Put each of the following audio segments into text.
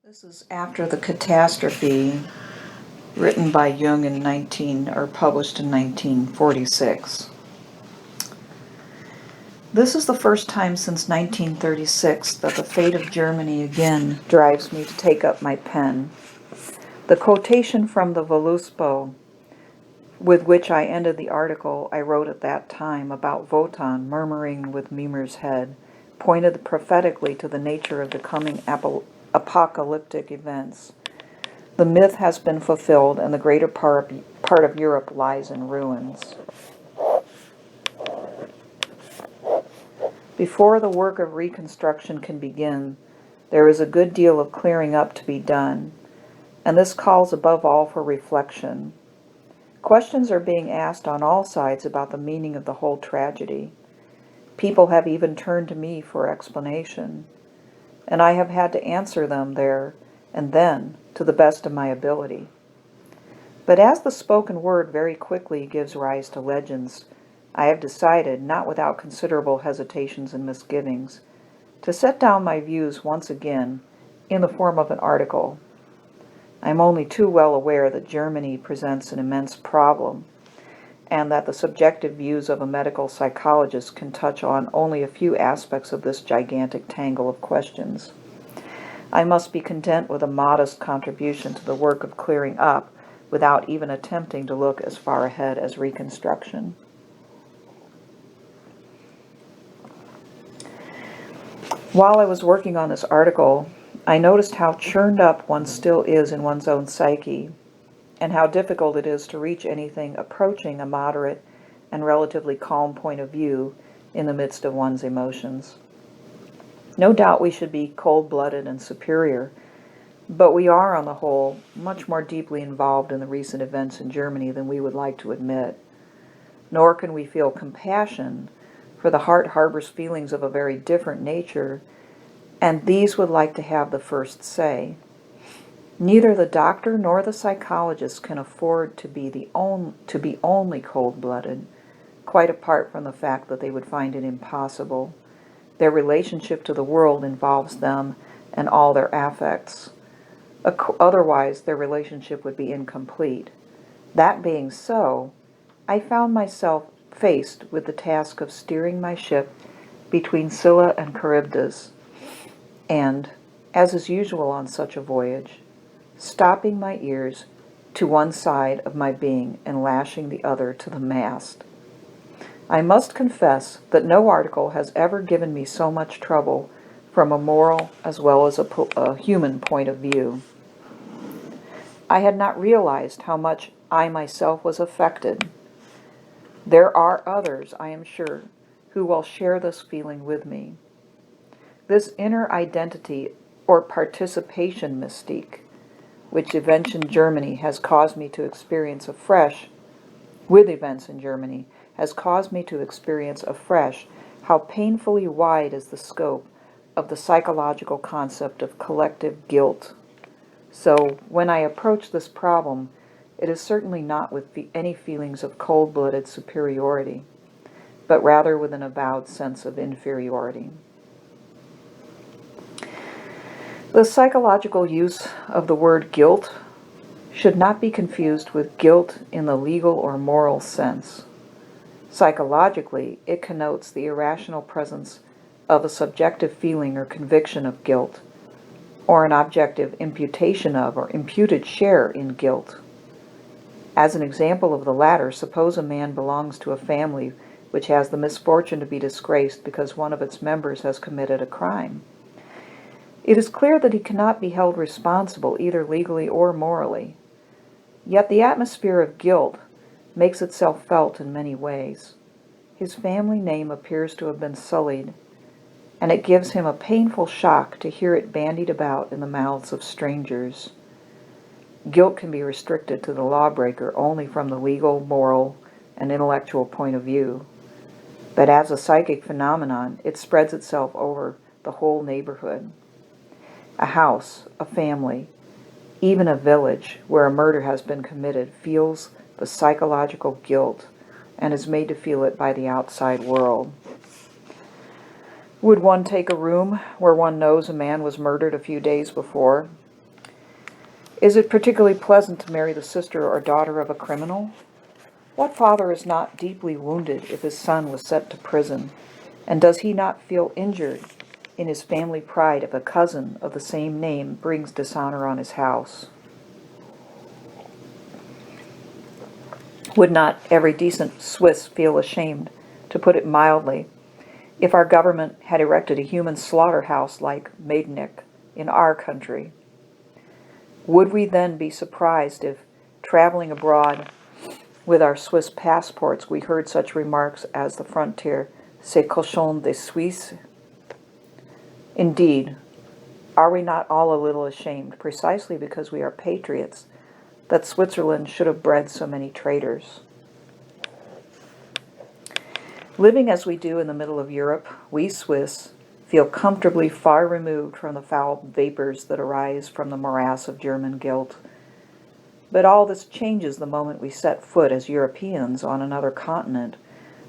This is after the Catastrophe, written by Jung published in 1946. This is the first time since 1936 that the fate of Germany again drives me to take up my pen. The quotation from the Voluspo, with which I ended the article I wrote at that time about Wotan murmuring with Mimer's head, pointed prophetically to the nature of the coming apocalyptic events. The myth has been fulfilled, and the greater part of Europe lies in ruins. Before the work of reconstruction can begin, there is a good deal of clearing up to be done, and this calls above all for reflection. Questions are being asked on all sides about the meaning of the whole tragedy. People have even turned to me for explanation, and I have had to answer them there and then to the best of my ability. But as the spoken word very quickly gives rise to legends, I have decided, not without considerable hesitations and misgivings, to set down my views once again in the form of an article. I am only too well aware that Germany presents an immense problem, and that the subjective views of a medical psychologist can touch on only a few aspects of this gigantic tangle of questions. I must be content with a modest contribution to the work of clearing up without even attempting to look as far ahead as reconstruction. While I was working on this article, I noticed how churned up one still is in one's own psyche, and how difficult it is to reach anything approaching a moderate and relatively calm point of view in the midst of one's emotions. No doubt we should be cold-blooded and superior, but we are, on the whole, much more deeply involved in the recent events in Germany than we would like to admit. Nor can we feel compassion, for the heart harbors feelings of a very different nature, and these would like to have the first say. Neither the doctor nor the psychologist can afford to be only cold-blooded, quite apart from the fact that they would find it impossible. Their relationship to the world involves them and all their affects. Otherwise, their relationship would be incomplete. That being so, I found myself faced with the task of steering my ship between Scylla and Charybdis, and, as is usual on such a voyage, stopping my ears to one side of my being and lashing the other to the mast. I must confess that no article has ever given me so much trouble from a moral as well as a human point of view. I had not realized how much I myself was affected. There are others, I am sure, who will share this feeling with me. This inner identity or participation mystique, which events in Germany has caused me to experience afresh, how painfully wide is the scope of the psychological concept of collective guilt. So, when I approach this problem, it is certainly not with any feelings of cold-blooded superiority, but rather with an avowed sense of inferiority. The psychological use of the word guilt should not be confused with guilt in the legal or moral sense. Psychologically, it connotes the irrational presence of a subjective feeling or conviction of guilt, or an objective imputation of or imputed share in guilt. As an example of the latter, suppose a man belongs to a family which has the misfortune to be disgraced because one of its members has committed a crime. It is clear that he cannot be held responsible either legally or morally. Yet the atmosphere of guilt makes itself felt in many ways. His family name appears to have been sullied, and it gives him a painful shock to hear it bandied about in the mouths of strangers. Guilt can be restricted to the lawbreaker only from the legal, moral, and intellectual point of view, but as a psychic phenomenon, it spreads itself over the whole neighborhood. A house, a family, even a village where a murder has been committed feels the psychological guilt and is made to feel it by the outside world. Would one take a room where one knows a man was murdered a few days before? Is it particularly pleasant to marry the sister or daughter of a criminal? What father is not deeply wounded if his son was sent to prison? And does he not feel injured in his family pride if a cousin of the same name brings dishonor on his house? Would not every decent Swiss feel ashamed, to put it mildly, if our government had erected a human slaughterhouse like Maidanek in our country? Would we then be surprised if, traveling abroad with our Swiss passports, we heard such remarks as the frontier, "ces cochons de Suisse"? Indeed, are we not all a little ashamed, precisely because we are patriots, that Switzerland should have bred so many traitors? Living as we do in the middle of Europe, we Swiss feel comfortably far removed from the foul vapors that arise from the morass of German guilt. But all this changes the moment we set foot as Europeans on another continent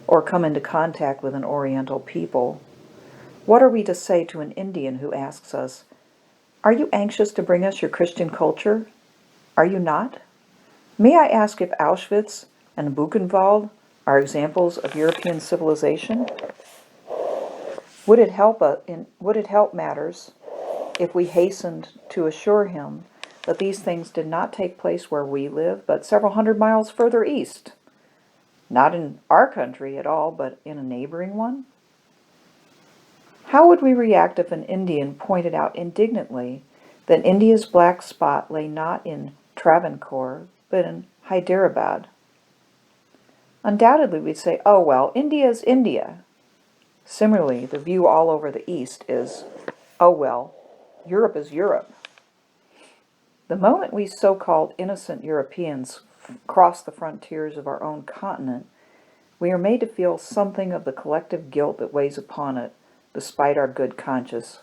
or come into contact with an Oriental people. What are we to say to an Indian who asks us, "Are you anxious to bring us your Christian culture? Are you not? May I ask if Auschwitz and Buchenwald are examples of European civilization?" Would it help matters if we hastened to assure him that these things did not take place where we live, but several hundred miles further east? Not in our country at all, but in a neighboring one? How would we react if an Indian pointed out indignantly that India's black spot lay not in Travancore, but in Hyderabad? Undoubtedly we'd say, "Oh well, India is India." Similarly, the view all over the East is, "Oh well, Europe is Europe." The moment we so-called innocent Europeans cross the frontiers of our own continent, we are made to feel something of the collective guilt that weighs upon it, despite our good conscience.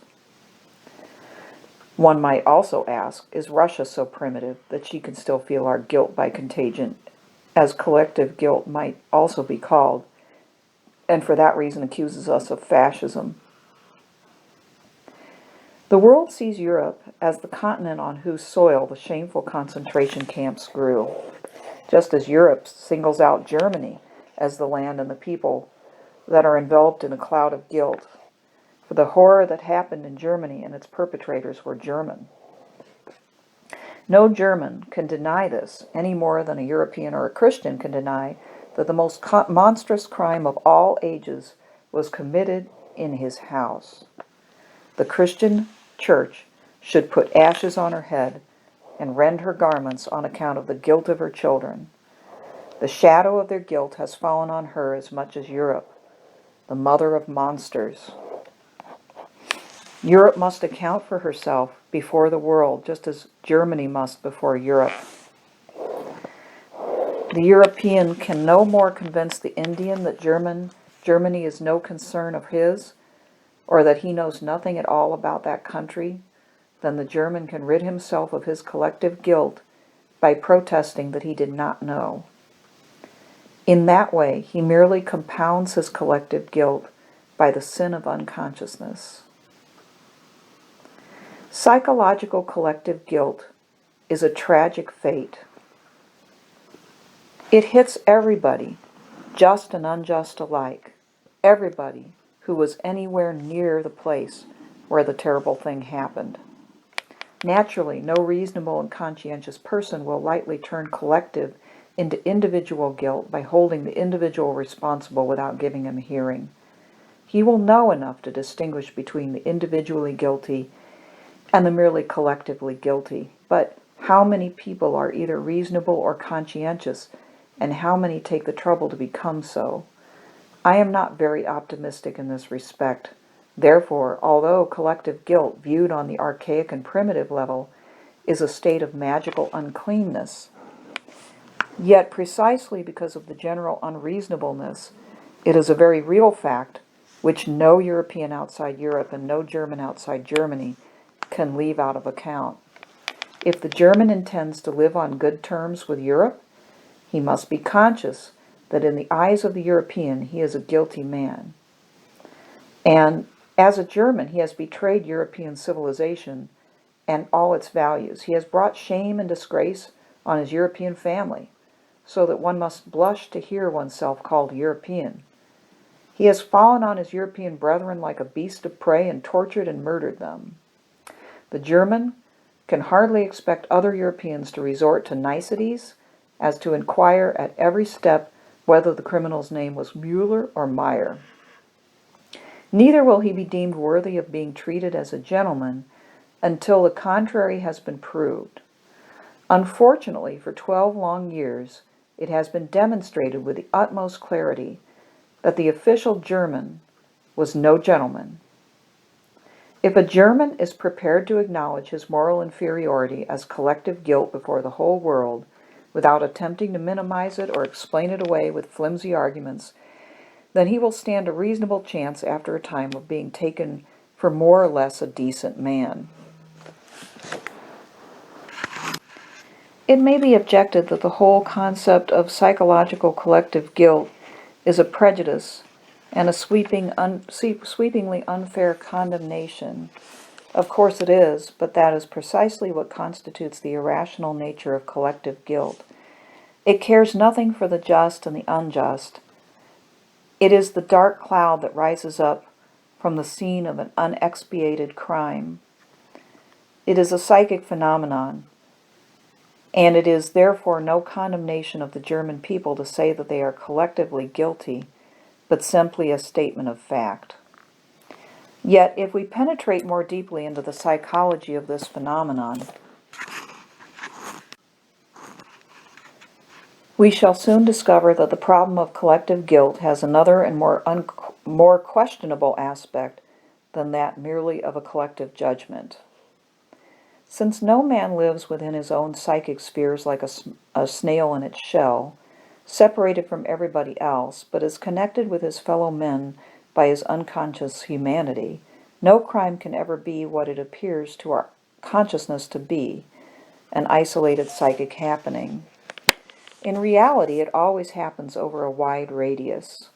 One might also ask, is Russia so primitive that she can still feel our guilt by contagion, as collective guilt might also be called, and for that reason accuses us of fascism? The world sees Europe as the continent on whose soil the shameful concentration camps grew, just as Europe singles out Germany as the land and the people that are enveloped in a cloud of guilt, for the horror that happened in Germany and its perpetrators were German. No German can deny this any more than a European or a Christian can deny that the most monstrous crime of all ages was committed in his house. The Christian church should put ashes on her head and rend her garments on account of the guilt of her children. The shadow of their guilt has fallen on her as much as Europe, the mother of monsters. Europe must account for herself before the world, just as Germany must before Europe. The European can no more convince the Indian that Germany is no concern of his, or that he knows nothing at all about that country, than the German can rid himself of his collective guilt by protesting that he did not know. In that way, he merely compounds his collective guilt by the sin of unconsciousness. Psychological collective guilt is a tragic fate. It hits everybody, just and unjust alike, everybody who was anywhere near the place where the terrible thing happened. Naturally, no reasonable and conscientious person will lightly turn collective into individual guilt by holding the individual responsible without giving him a hearing. He will know enough to distinguish between the individually guilty and the merely collectively guilty. But how many people are either reasonable or conscientious, and how many take the trouble to become so? I am not very optimistic in this respect. Therefore, although collective guilt, viewed on the archaic and primitive level, is a state of magical uncleanness, yet precisely because of the general unreasonableness, it is a very real fact which no European outside Europe and no German outside Germany can leave out of account. If the German intends to live on good terms with Europe, he must be conscious that in the eyes of the European he is a guilty man. And as a German, he has betrayed European civilization and all its values. He has brought shame and disgrace on his European family, so that one must blush to hear oneself called European. He has fallen on his European brethren like a beast of prey and tortured and murdered them. The German can hardly expect other Europeans to resort to niceties as to inquire at every step whether the criminal's name was Müller or Meyer. Neither will he be deemed worthy of being treated as a gentleman until the contrary has been proved. Unfortunately, for 12 long years, it has been demonstrated with the utmost clarity that the official German was no gentleman. If a German is prepared to acknowledge his moral inferiority as collective guilt before the whole world, without attempting to minimize it or explain it away with flimsy arguments, then he will stand a reasonable chance after a time of being taken for more or less a decent man. It may be objected that the whole concept of psychological collective guilt is a prejudice and a sweepingly unfair condemnation. Of course it is, but that is precisely what constitutes the irrational nature of collective guilt. It cares nothing for the just and the unjust. It is the dark cloud that rises up from the scene of an unexpiated crime. It is a psychic phenomenon, and it is therefore no condemnation of the German people to say that they are collectively guilty, but simply a statement of fact. Yet, if we penetrate more deeply into the psychology of this phenomenon, we shall soon discover that the problem of collective guilt has another and more questionable aspect than that merely of a collective judgment. Since no man lives within his own psychic spheres like a snail in its shell, separated from everybody else, but is connected with his fellow men by his unconscious humanity, no crime can ever be what it appears to our consciousness to be, an isolated psychic happening. In reality, it always happens over a wide radius.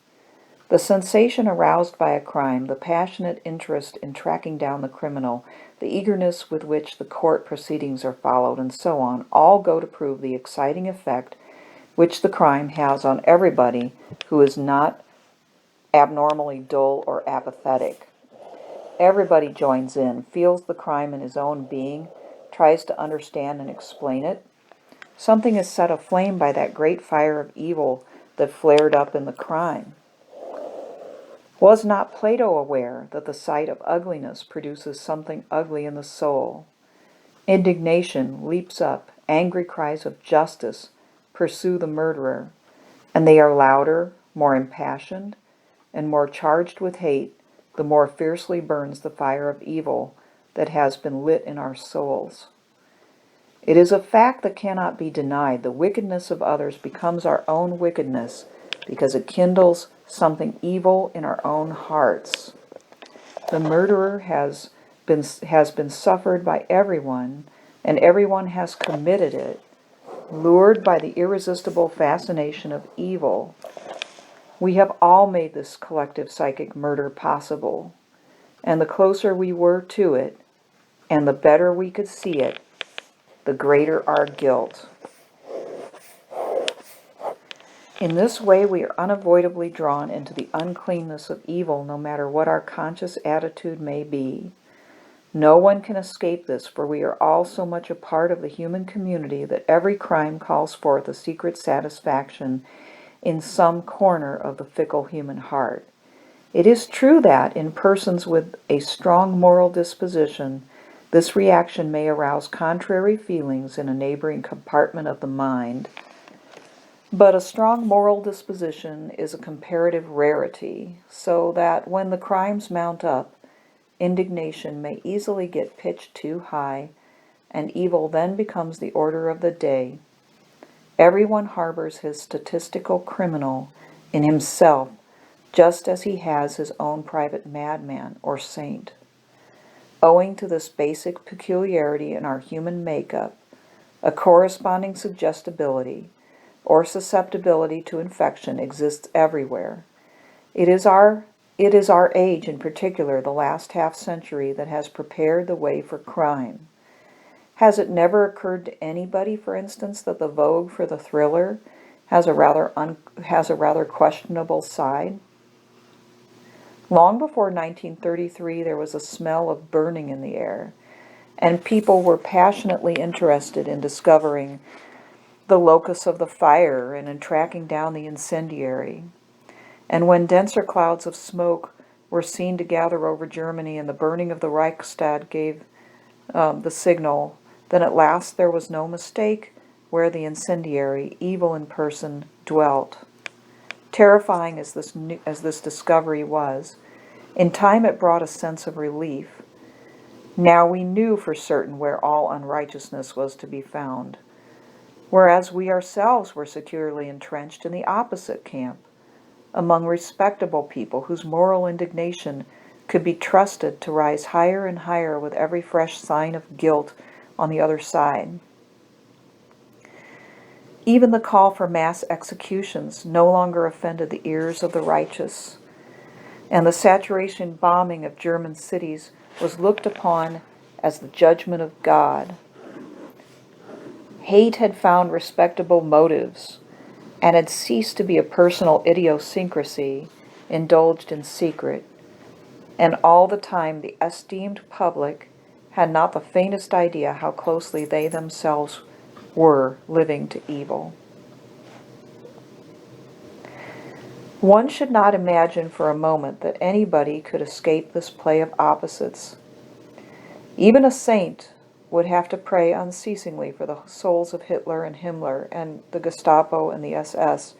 The sensation aroused by a crime, the passionate interest in tracking down the criminal, the eagerness with which the court proceedings are followed, and so on, all go to prove the exciting effect which the crime has on everybody who is not abnormally dull or apathetic. Everybody joins in, feels the crime in his own being, tries to understand and explain it. Something is set aflame by that great fire of evil that flared up in the crime. Was not Plato aware that the sight of ugliness produces something ugly in the soul? Indignation leaps up, angry cries of justice pursue the murderer, and they are louder, more impassioned, and more charged with hate, the more fiercely burns the fire of evil that has been lit in our souls. It is a fact that cannot be denied. The wickedness of others becomes our own wickedness because it kindles something evil in our own hearts. The murderer has been suffered by everyone, and everyone has committed it, lured by the irresistible fascination of evil. We have all made this collective psychic murder possible, and the closer we were to it, and the better we could see it, the greater our guilt. In this way, we are unavoidably drawn into the uncleanness of evil, no matter what our conscious attitude may be. No one can escape this, for we are all so much a part of the human community that every crime calls forth a secret satisfaction in some corner of the fickle human heart. It is true that, in persons with a strong moral disposition, this reaction may arouse contrary feelings in a neighboring compartment of the mind. But a strong moral disposition is a comparative rarity, so that when the crimes mount up, indignation may easily get pitched too high, and evil then becomes the order of the day. Everyone harbors his statistical criminal in himself, just as he has his own private madman or saint. Owing to this basic peculiarity in our human makeup, a corresponding suggestibility or susceptibility to infection exists everywhere. It is our age, in particular, the last half-century, that has prepared the way for crime. Has it never occurred to anybody, for instance, that the vogue for the thriller has a rather questionable side? Long before 1933, there was a smell of burning in the air, and people were passionately interested in discovering the locus of the fire and in tracking down the incendiary. And when denser clouds of smoke were seen to gather over Germany and the burning of the Reichstag gave the signal, then at last there was no mistake where the incendiary, evil in person, dwelt. Terrifying as this discovery was, in time it brought a sense of relief. Now we knew for certain where all unrighteousness was to be found, whereas we ourselves were securely entrenched in the opposite camp, among respectable people whose moral indignation could be trusted to rise higher and higher with every fresh sign of guilt on the other side. Even the call for mass executions no longer offended the ears of the righteous, and the saturation bombing of German cities was looked upon as the judgment of God. Hate had found respectable motives and had ceased to be a personal idiosyncrasy indulged in secret, and all the time the esteemed public had not the faintest idea how closely they themselves were living to evil. One should not imagine for a moment that anybody could escape this play of opposites. Even a saint would have to pray unceasingly for the souls of Hitler and Himmler and the Gestapo and the SS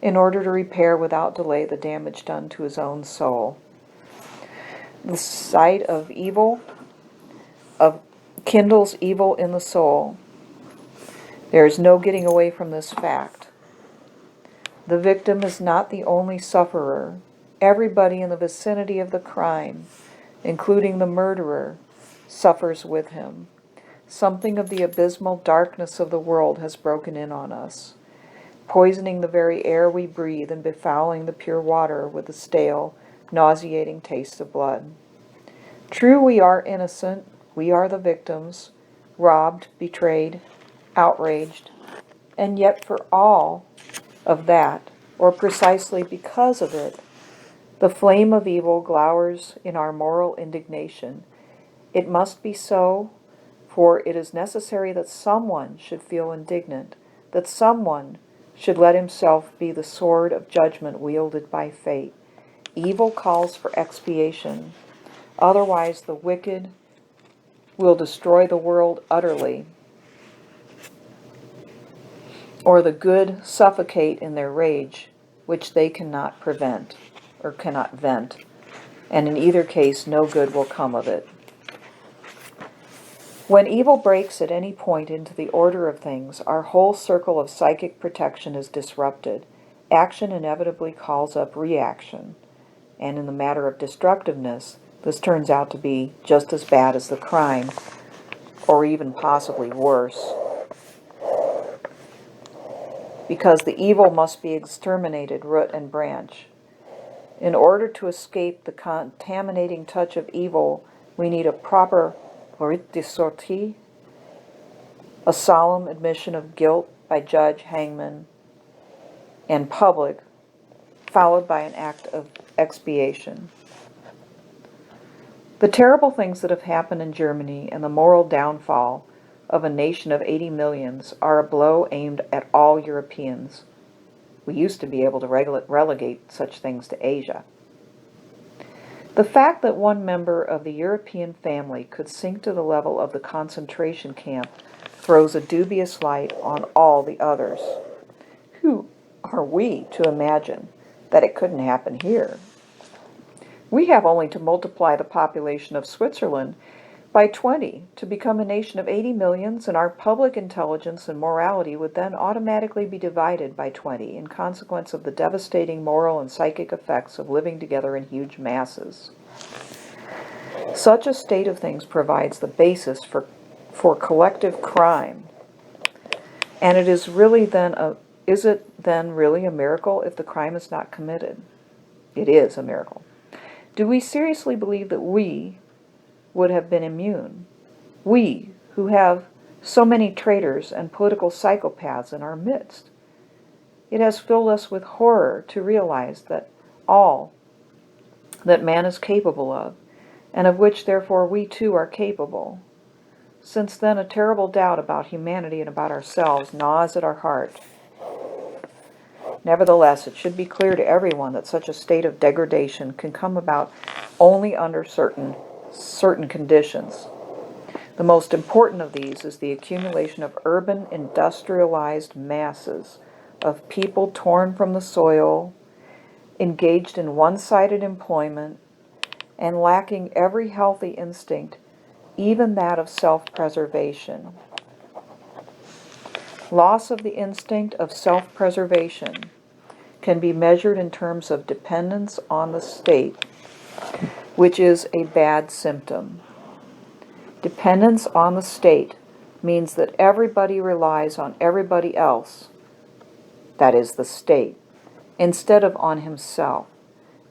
in order to repair without delay the damage done to his own soul. The sight of evil kindles evil in the soul. There is no getting away from this fact. The victim is not the only sufferer. Everybody in the vicinity of the crime, including the murderer, suffers with him. Something of the abysmal darkness of the world has broken in on us, poisoning the very air we breathe and befouling the pure water with the stale, nauseating taste of blood. True, we are innocent. We are the victims, robbed, betrayed, outraged, and yet for all of that, or precisely because of it, the flame of evil glowers in our moral indignation. It must be so, for it is necessary that someone should feel indignant, that someone should let himself be the sword of judgment wielded by fate. Evil calls for expiation, otherwise the wicked will destroy the world utterly, or the good suffocate in their rage, which they cannot prevent or cannot vent, and in either case no good will come of it. When evil breaks at any point into the order of things, our whole circle of psychic protection is disrupted. Action inevitably calls up reaction, and in the matter of destructiveness, this turns out to be just as bad as the crime, or even possibly worse, because the evil must be exterminated root and branch. In order to escape the contaminating touch of evil, we need a proper rite de sortie, a solemn admission of guilt by judge, hangman, and public, followed by an act of expiation. The terrible things that have happened in Germany and the moral downfall of a nation of 80 millions are a blow aimed at all Europeans. We used to be able to relegate such things to Asia. The fact that one member of the European family could sink to the level of the concentration camp throws a dubious light on all the others. Who are we to imagine that it couldn't happen here? We have only to multiply the population of Switzerland by 20 to become a nation of 80 millions, and our public intelligence and morality would then automatically be divided by 20 in consequence of the devastating moral and psychic effects of living together in huge masses. Such a state of things provides the basis for collective crime. And is it then really a miracle if the crime is not committed? It is a miracle. Do we seriously believe that we would have been immune? We, who have So many traitors and political psychopaths in our midst. It has filled us with horror to realize that all that man is capable of, and of which therefore we too are capable. Since then, a terrible doubt about humanity and about ourselves gnaws at our heart. Nevertheless, it should be clear to everyone that such a state of degradation can come about only under certain conditions. The most important of these is the accumulation of urban, industrialized masses of people torn from the soil, engaged in one-sided employment, and lacking every healthy instinct, even that of self-preservation. Loss of the instinct of self-preservation can be measured in terms of dependence on the state, which is a bad symptom. Dependence on the state means that everybody relies on everybody else, that is the state, instead of on himself.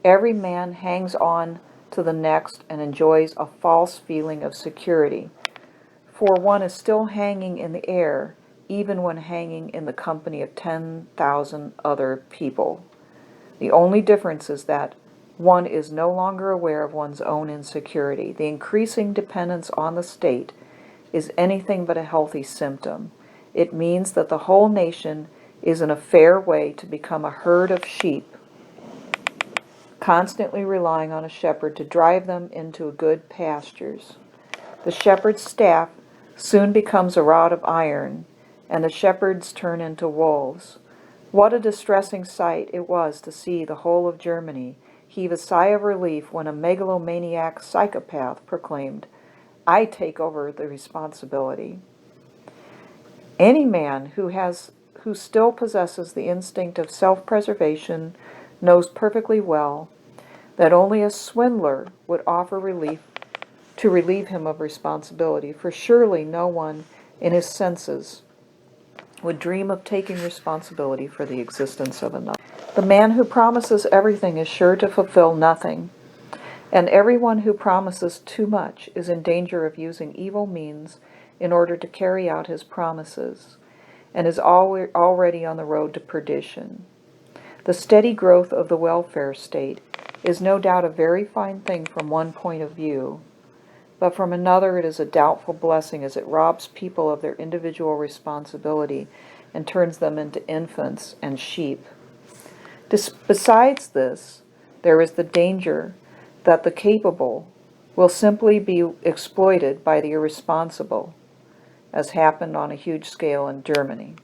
Every man hangs on to the next and enjoys a false feeling of security, for one is still hanging in the air, even when hanging in the company of 10,000 other people. The only difference is that one is no longer aware of one's own insecurity. The increasing dependence on the state is anything but a healthy symptom. It means that the whole nation is in a fair way to become a herd of sheep, constantly relying on a shepherd to drive them into good pastures. The shepherd's staff soon becomes a rod of iron, and the shepherds turn into wolves. What a distressing sight it was to see the whole of Germany heave a sigh of relief when a megalomaniac psychopath proclaimed, "I take over the responsibility." Any man who still possesses the instinct of self-preservation knows perfectly well that only a swindler would offer relief to relieve him of responsibility, for surely no one in his senses would dream of taking responsibility for the existence of another. The man who promises everything is sure to fulfill nothing, and everyone who promises too much is in danger of using evil means in order to carry out his promises, and is already on the road to perdition. The steady growth of the welfare state is no doubt a very fine thing from one point of view, but from another it is a doubtful blessing, as it robs people of their individual responsibility and turns them into infants and sheep. Besides this, there is the danger that the capable will simply be exploited by the irresponsible, as happened on a huge scale in Germany.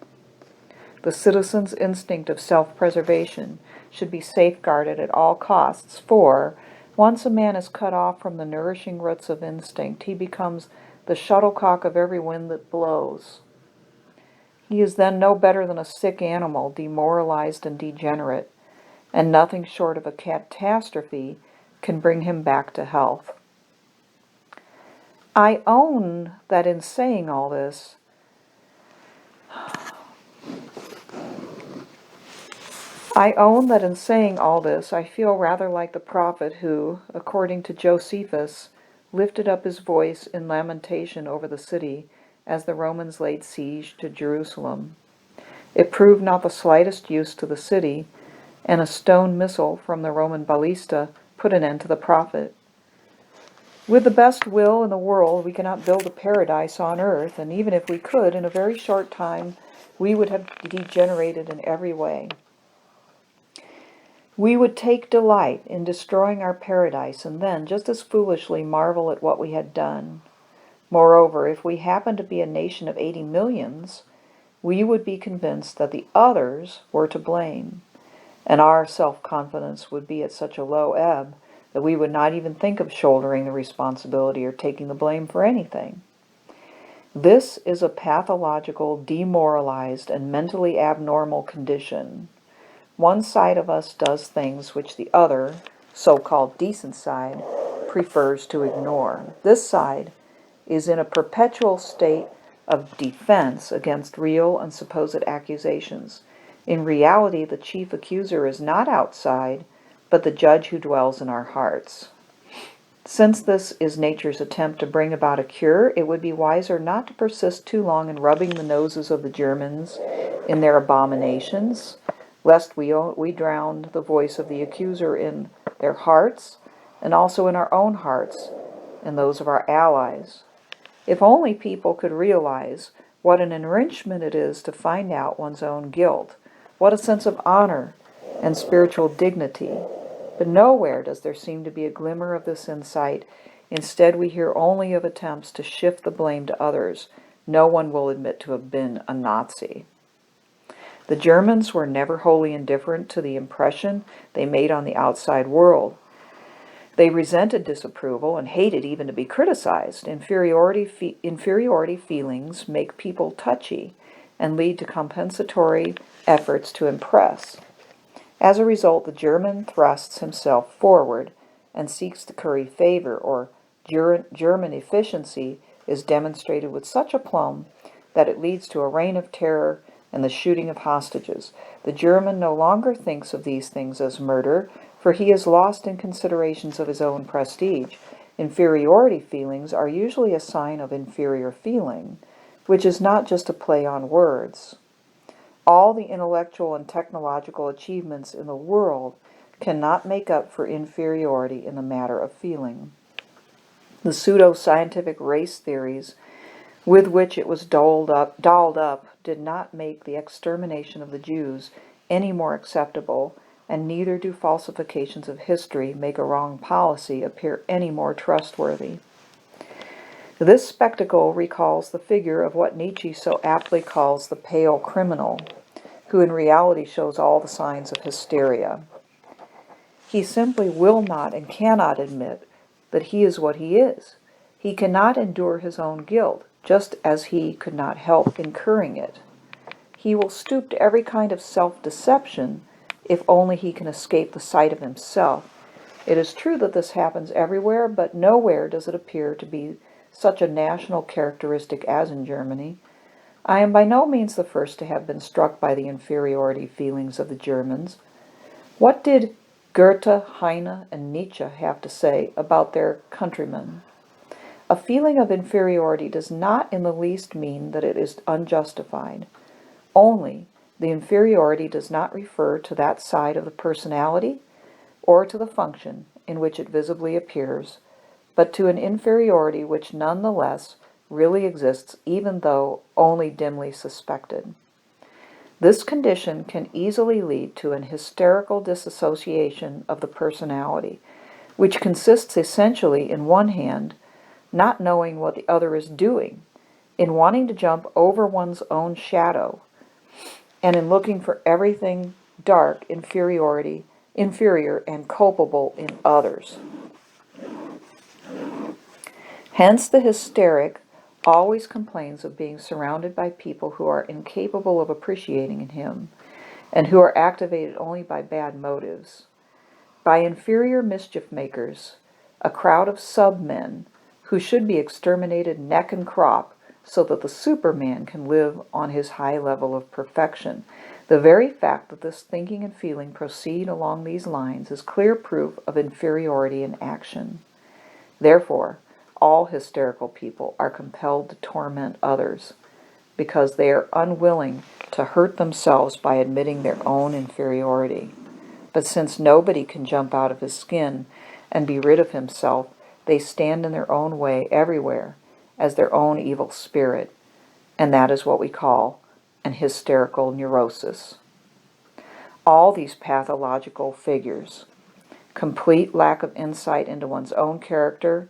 The citizen's instinct of self-preservation should be safeguarded at all costs, for once a man is cut off from the nourishing roots of instinct, he becomes the shuttlecock of every wind that blows. He is then no better than a sick animal, demoralized and degenerate, and nothing short of a catastrophe can bring him back to health. I own that in saying all this, I feel rather like the prophet who, according to Josephus, lifted up his voice in lamentation over the city as the Romans laid siege to Jerusalem. It proved not the slightest use to the city, and a stone missile from the Roman ballista put an end to the prophet. With the best will in the world, we cannot build a paradise on earth, and even if we could, in a very short time, we would have degenerated in every way. We would take delight in destroying our paradise, and then, just as foolishly, marvel at what we had done. Moreover, if we happened to be a nation of 80 millions, we would be convinced that the others were to blame, and our self-confidence would be at such a low ebb that we would not even think of shouldering the responsibility or taking the blame for anything. This is a pathological, demoralized, and mentally abnormal condition. One side of us does things which the other, so-called decent side, prefers to ignore. This side is in a perpetual state of defense against real and supposed accusations. In reality, the chief accuser is not outside, but the judge who dwells in our hearts. Since this is nature's attempt to bring about a cure, it would be wiser not to persist too long in rubbing the noses of the Germans in their abominations, lest we drown the voice of the accuser in their hearts, and also in our own hearts, and those of our allies. If only people could realize what an enrichment it is to find out one's own guilt, what a sense of honor and spiritual dignity. But nowhere does there seem to be a glimmer of this insight. Instead, we hear only of attempts to shift the blame to others. No one will admit to have been a Nazi. The Germans were never wholly indifferent to the impression they made on the outside world. They resented disapproval and hated even to be criticized. Inferiority feelings make people touchy and lead to compensatory efforts to impress. As a result, the German thrusts himself forward and seeks to curry favor, or German efficiency is demonstrated with such aplomb that it leads to a reign of terror and the shooting of hostages. The German no longer thinks of these things as murder, for he is lost in considerations of his own prestige. Inferiority feelings are usually a sign of inferior feeling, which is not just a play on words. All the intellectual and technological achievements in the world cannot make up for inferiority in the matter of feeling. The pseudo-scientific race theories with which it was dolled up did not make the extermination of the Jews any more acceptable, and neither do falsifications of history make a wrong policy appear any more trustworthy. This spectacle recalls the figure of what Nietzsche so aptly calls the pale criminal, who in reality shows all the signs of hysteria. He simply will not and cannot admit that he is what he is. He cannot endure his own guilt, just as he could not help incurring it. He will stoop to every kind of self-deception if only he can escape the sight of himself. It is true that this happens everywhere, but nowhere does it appear to be such a national characteristic as in Germany. I am by no means the first to have been struck by the inferiority feelings of the Germans. What did Goethe, Heine, and Nietzsche have to say about their countrymen? A feeling of inferiority does not in the least mean that it is unjustified. Only the inferiority does not refer to that side of the personality or to the function in which it visibly appears, but to an inferiority which nonetheless really exists, even though only dimly suspected. This condition can easily lead to an hysterical disassociation of the personality, which consists essentially, in one hand, not knowing what the other is doing, in wanting to jump over one's own shadow, and in looking for everything dark, inferior, and culpable in others. Hence the hysteric always complains of being surrounded by people who are incapable of appreciating him, and who are activated only by bad motives. By inferior mischief makers, a crowd of sub-men who should be exterminated neck and crop so that the Superman can live on his high level of perfection. The very fact that this thinking and feeling proceed along these lines is clear proof of inferiority in action. Therefore, all hysterical people are compelled to torment others because they are unwilling to hurt themselves by admitting their own inferiority. But since nobody can jump out of his skin and be rid of himself, they stand in their own way everywhere as their own evil spirit, and that is what we call an hysterical neurosis. All these pathological figures, complete lack of insight into one's own character,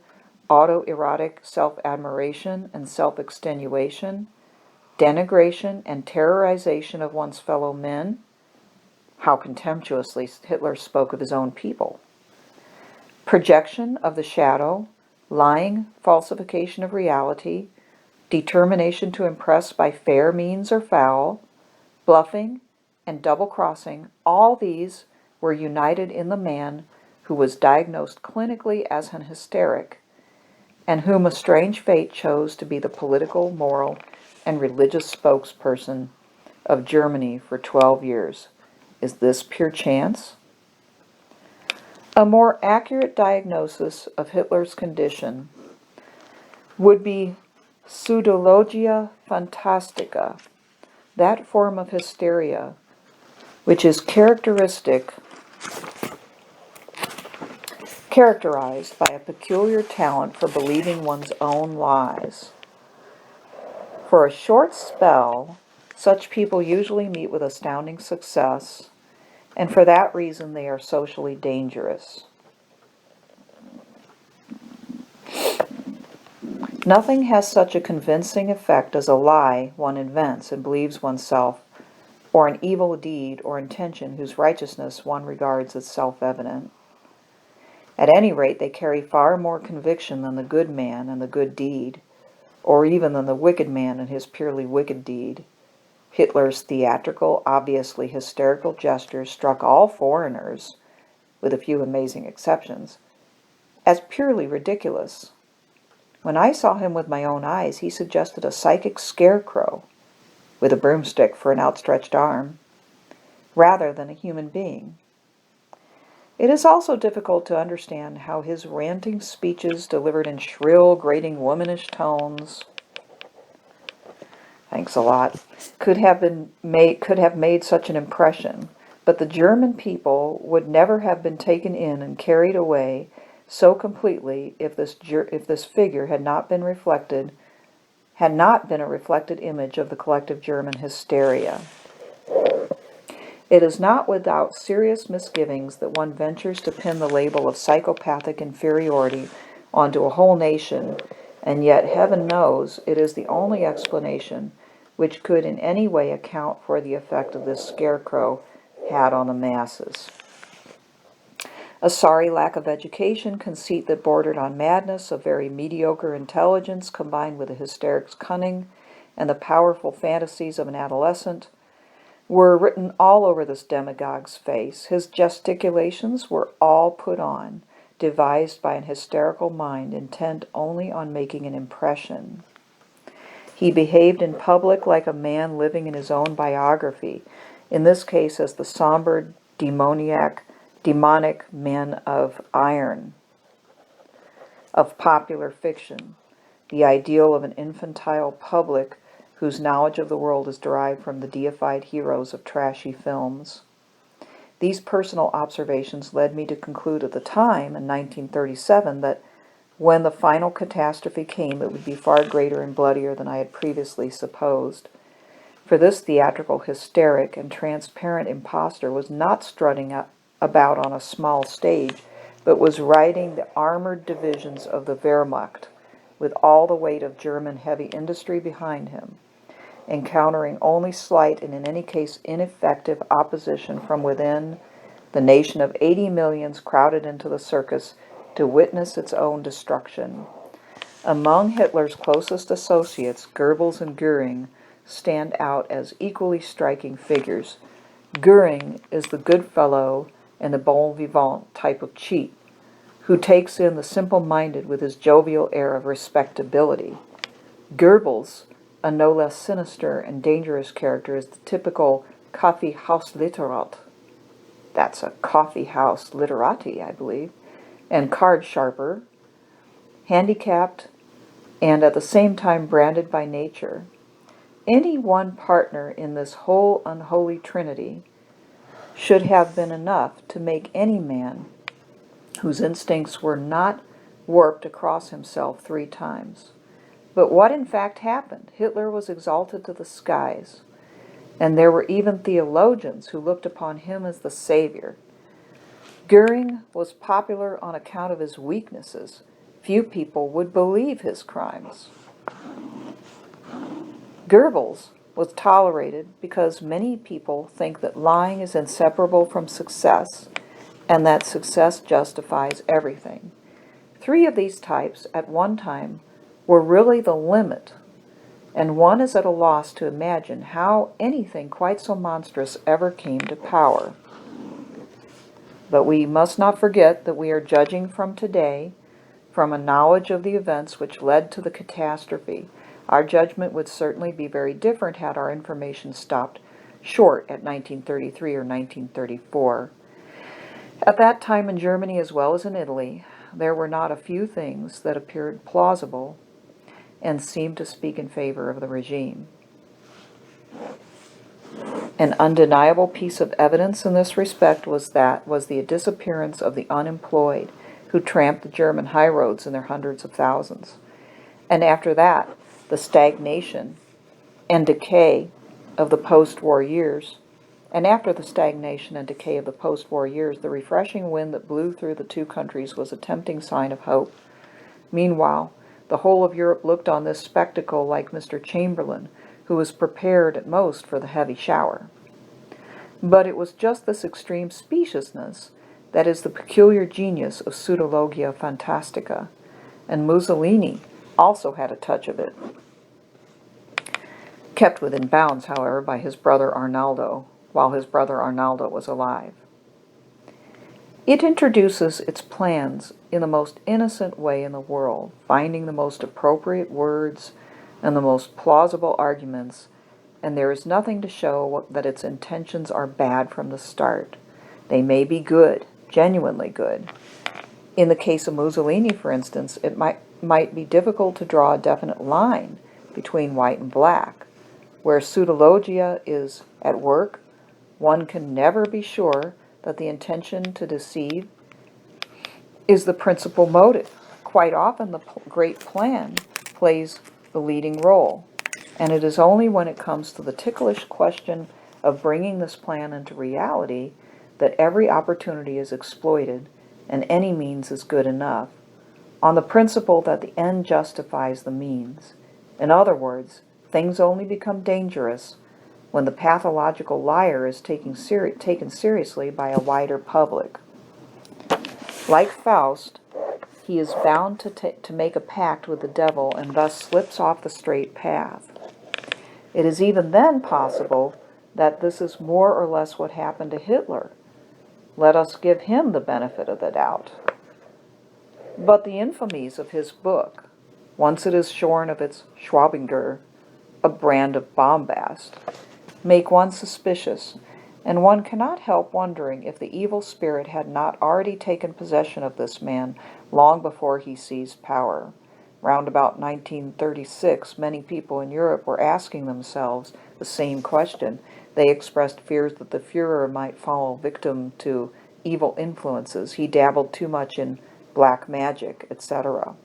autoerotic self-admiration and self-extenuation, denigration and terrorization of one's fellow men, how contemptuously Hitler spoke of his own people, projection of the shadow, lying, falsification of reality, determination to impress by fair means or foul, bluffing, and double-crossing, all these were united in the man who was diagnosed clinically as an hysteric, and whom a strange fate chose to be the political, moral, and religious spokesperson of Germany for 12 years. Is this pure chance? A more accurate diagnosis of Hitler's condition would be pseudologia fantastica, that form of hysteria which is characterized by a peculiar talent for believing one's own lies. For a short spell, such people usually meet with astounding success, and for that reason they are socially dangerous. Nothing has such a convincing effect as a lie one invents and believes oneself, or an evil deed or intention whose righteousness one regards as self-evident. At any rate, they carry far more conviction than the good man and the good deed, or even than the wicked man and his purely wicked deed. Hitler's theatrical, obviously hysterical gestures struck all foreigners, with a few amazing exceptions, as purely ridiculous. When I saw him with my own eyes, he suggested a psychic scarecrow, with a broomstick for an outstretched arm, rather than a human being. It is also difficult to understand how his ranting speeches delivered in shrill, grating, womanish tones, thanks a lot, could have made such an impression, but the German people would never have been taken in and carried away so completely if this figure had not been a reflected image of the collective German hysteria. It is not without serious misgivings that one ventures to pin the label of psychopathic inferiority onto a whole nation, and yet heaven knows it is the only explanation which could in any way account for the effect of this scarecrow had on the masses. A sorry lack of education, conceit that bordered on madness, a very mediocre intelligence combined with a hysteric's cunning and the powerful fantasies of an adolescent were written all over this demagogue's face. His gesticulations were all put on, devised by an hysterical mind intent only on making an impression. He behaved in public like a man living in his own biography, in this case as the somber, demonic men of iron, of popular fiction, the ideal of an infantile public whose knowledge of the world is derived from the deified heroes of trashy films. These personal observations led me to conclude at the time, in 1937, that when the final catastrophe came, it would be far greater and bloodier than I had previously supposed. For this theatrical hysteric and transparent impostor was not strutting about on a small stage, but was riding the armored divisions of the Wehrmacht, with all the weight of German heavy industry behind him, encountering only slight and in any case ineffective opposition from within the nation of 80 millions crowded into the circus to witness its own destruction. Among Hitler's closest associates, Goebbels and Göring stand out as equally striking figures. Göring is the good fellow and the bon vivant type of cheat, who takes in the simple-minded with his jovial air of respectability. Goebbels, a no less sinister and dangerous character, is the typical Kaffeehausliterat. That's a coffee house literati, I believe, and card sharper, handicapped, and at the same time branded by nature. Any one partner in this whole unholy trinity should have been enough to make any man whose instincts were not warped across himself 3 times. But what in fact happened? Hitler was exalted to the skies, and there were even theologians who looked upon him as the savior. Göring was popular on account of his weaknesses. Few people would believe his crimes. Goebbels was tolerated because many people think that lying is inseparable from success and that success justifies everything. 3 of these types at one time were really the limit, and one is at a loss to imagine how anything quite so monstrous ever came to power. But we must not forget that we are judging from today, from a knowledge of the events which led to the catastrophe. Our judgment would certainly be very different had our information stopped short at 1933 or 1934. At that time in Germany as well as in Italy, there were not a few things that appeared plausible and seemed to speak in favor of the regime. An undeniable piece of evidence in this respect was the disappearance of the unemployed who tramped the German highroads in their hundreds of thousands. And after that, the stagnation and decay of the post-war years. And after the stagnation and decay of the post-war years, the refreshing wind that blew through the two countries was a tempting sign of hope. Meanwhile, the whole of Europe looked on this spectacle like Mr. Chamberlain, who was prepared at most for the heavy shower. But it was just this extreme speciousness that is the peculiar genius of pseudologia fantastica, and Mussolini also had a touch of it, kept within bounds, however, by his brother Arnaldo, while his brother Arnaldo was alive. It introduces its plans in the most innocent way in the world, finding the most appropriate words and the most plausible arguments, and there is nothing to show that its intentions are bad from the start. They may be good, genuinely good. In the case of Mussolini, for instance, it might be difficult to draw a definite line between white and black. Where pseudologia is at work, one can never be sure that the intention to deceive is the principal motive. Quite often the great plan plays the leading role, and it is only when it comes to the ticklish question of bringing this plan into reality that every opportunity is exploited and any means is good enough, on the principle that the end justifies the means. In other words, things only become dangerous when the pathological liar is taken seriously by a wider public. Like Faust, he is bound to make a pact with the devil and thus slips off the straight path. It is even then possible that this is more or less what happened to Hitler. Let us give him the benefit of the doubt. But the infamies of his book, once it is shorn of its Schwabinger, a brand of bombast, make one suspicious, and one cannot help wondering if the evil spirit had not already taken possession of this man long before he seized power. Round about 1936, many people in Europe were asking themselves the same question. They expressed fears that the Führer might fall victim to evil influences. He dabbled too much in black magic, etc.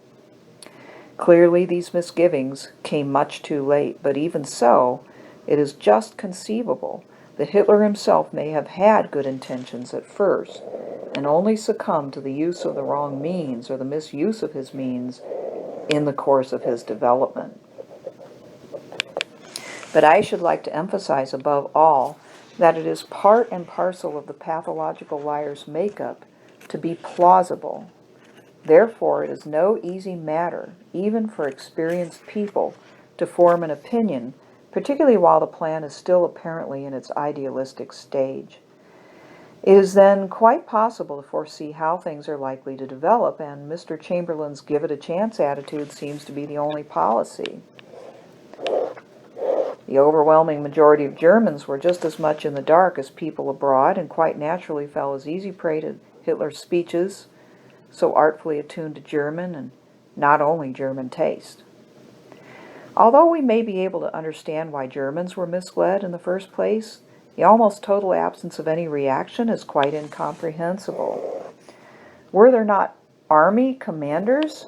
Clearly, these misgivings came much too late, but even so, it is just conceivable that Hitler himself may have had good intentions at first, and only succumbed to the use of the wrong means or the misuse of his means in the course of his development. But I should like to emphasize above all that it is part and parcel of the pathological liar's makeup to be plausible. Therefore, it is no easy matter, even for experienced people, to form an opinion, particularly while the plan is still apparently in its idealistic stage. It is then quite possible to foresee how things are likely to develop, and Mr. Chamberlain's give-it-a-chance attitude seems to be the only policy. The overwhelming majority of Germans were just as much in the dark as people abroad, and quite naturally fell as easy prey to Hitler's speeches, so artfully attuned to German and not only German taste. Although we may be able to understand why Germans were misled in the first place, the almost total absence of any reaction is quite incomprehensible. Were there not army commanders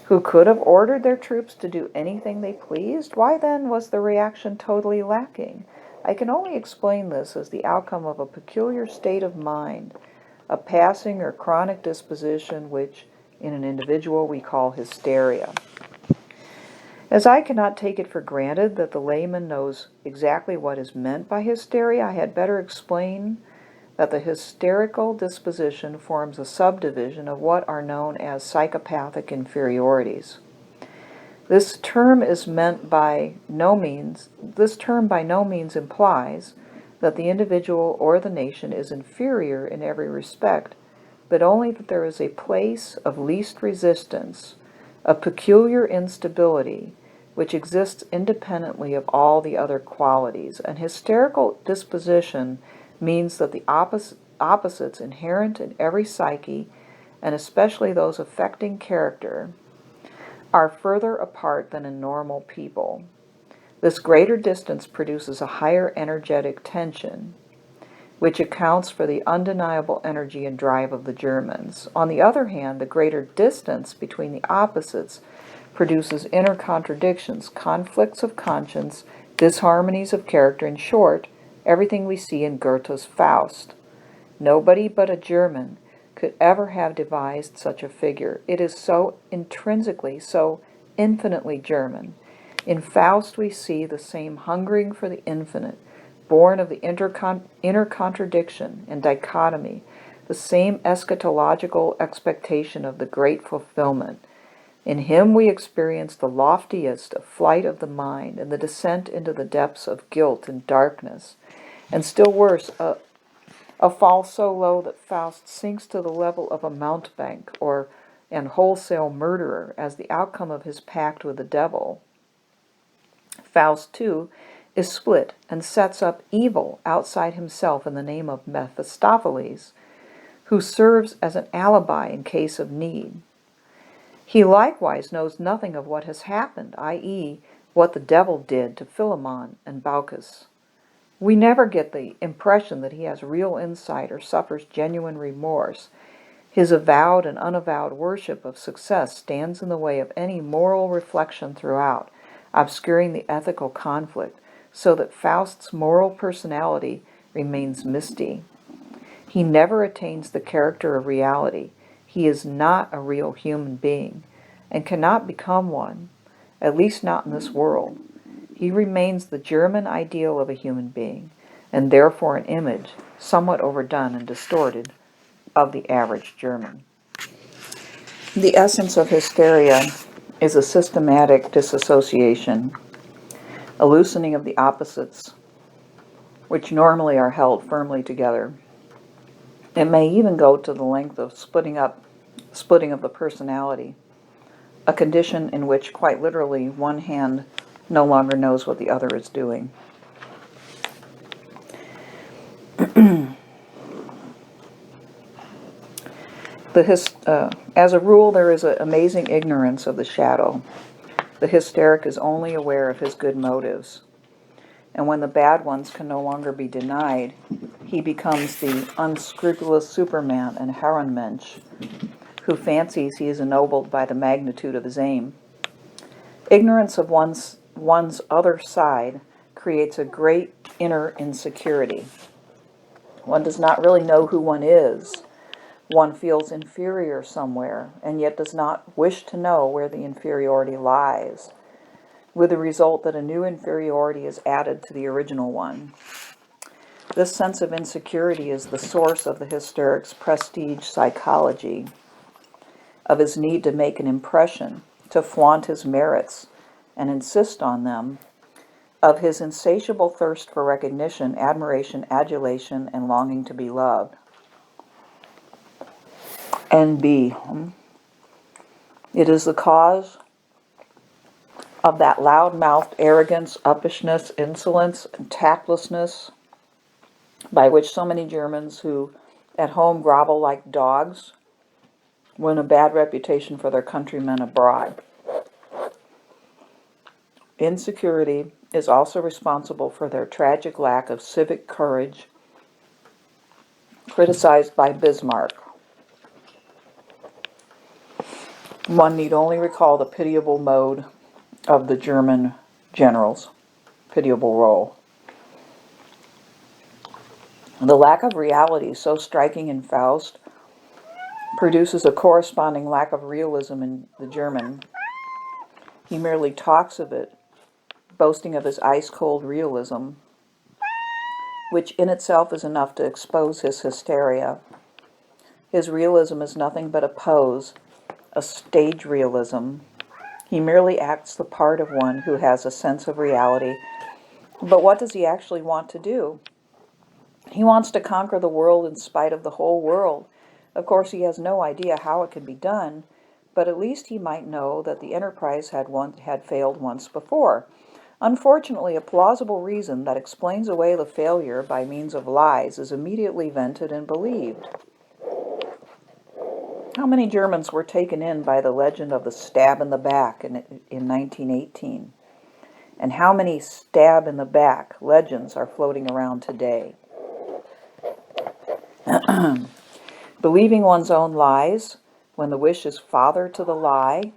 who could have ordered their troops to do anything they pleased? Why then was the reaction totally lacking? I can only explain this as the outcome of a peculiar state of mind, a passing or chronic disposition which, in an individual, we call hysteria. As I cannot take it for granted that the layman knows exactly what is meant by hysteria, I had better explain that the hysterical disposition forms a subdivision of what are known as psychopathic inferiorities. This term by no means implies that the individual or the nation is inferior in every respect, but only that there is a place of least resistance, a peculiar instability, which exists independently of all the other qualities. An hysterical disposition means that the opposites inherent in every psyche, and especially those affecting character, are further apart than in normal people. This greater distance produces a higher energetic tension, which accounts for the undeniable energy and drive of the Germans. On the other hand, the greater distance between the opposites produces inner contradictions, conflicts of conscience, disharmonies of character, in short, everything we see in Goethe's Faust. Nobody but a German could ever have devised such a figure. It is so intrinsically, so infinitely German. In Faust we see the same hungering for the infinite, born of the inner contradiction and dichotomy, the same eschatological expectation of the great fulfillment. In him we experience the loftiest flight of the mind and the descent into the depths of guilt and darkness, and still worse, a fall so low that Faust sinks to the level of a mountebank or an wholesale murderer as the outcome of his pact with the devil. Faust, too, is split and sets up evil outside himself in the name of Mephistopheles, who serves as an alibi in case of need. He likewise knows nothing of what has happened, i.e., what the devil did to Philemon and Baucis. We never get the impression that he has real insight or suffers genuine remorse. His avowed and unavowed worship of success stands in the way of any moral reflection throughout, obscuring the ethical conflict, so that Faust's moral personality remains misty. He never attains the character of reality. He is not a real human being, and cannot become one, at least not in this world. He remains the German ideal of a human being, and therefore an image, somewhat overdone and distorted, of the average German. The essence of hysteria is a systematic disassociation, a loosening of the opposites, which normally are held firmly together. It may even go to the length of splitting of the personality, a condition in which, quite literally, one hand no longer knows what the other is doing. As a rule, there is an amazing ignorance of the shadow. The hysteric is only aware of his good motives, and when the bad ones can no longer be denied, he becomes the unscrupulous Superman and Herrenmensch, who fancies he is ennobled by the magnitude of his aim. Ignorance of one's other side creates a great inner insecurity. One does not really know who one is. One feels inferior somewhere, and yet does not wish to know where the inferiority lies, with the result that a new inferiority is added to the original one. This sense of insecurity is the source of the hysteric's prestige psychology, of his need to make an impression, to flaunt his merits and insist on them, of his insatiable thirst for recognition, admiration, adulation, and longing to be loved. NB. It is the cause of that loud-mouthed arrogance, uppishness, insolence, and tactlessness by which so many Germans who at home grovel like dogs win a bad reputation for their countrymen abroad. Insecurity is also responsible for their tragic lack of civic courage, criticized by Bismarck. One need only recall the pitiable mode of the German generals, pitiable role. The lack of reality, so striking in Faust, produces a corresponding lack of realism in the German. He merely talks of it, boasting of his ice-cold realism, which in itself is enough to expose his hysteria. His realism is nothing but a pose, a stage realism. He merely acts the part of one who has a sense of reality. But what does he actually want to do? He wants to conquer the world in spite of the whole world. Of course, he has no idea how it can be done, but at least he might know that the enterprise had failed once before. Unfortunately, a plausible reason that explains away the failure by means of lies is immediately vented and believed. How many Germans were taken in by the legend of the stab in the back in 1918? And how many stab in the back legends are floating around today? Believing one's own lies, when the wish is father to the lie,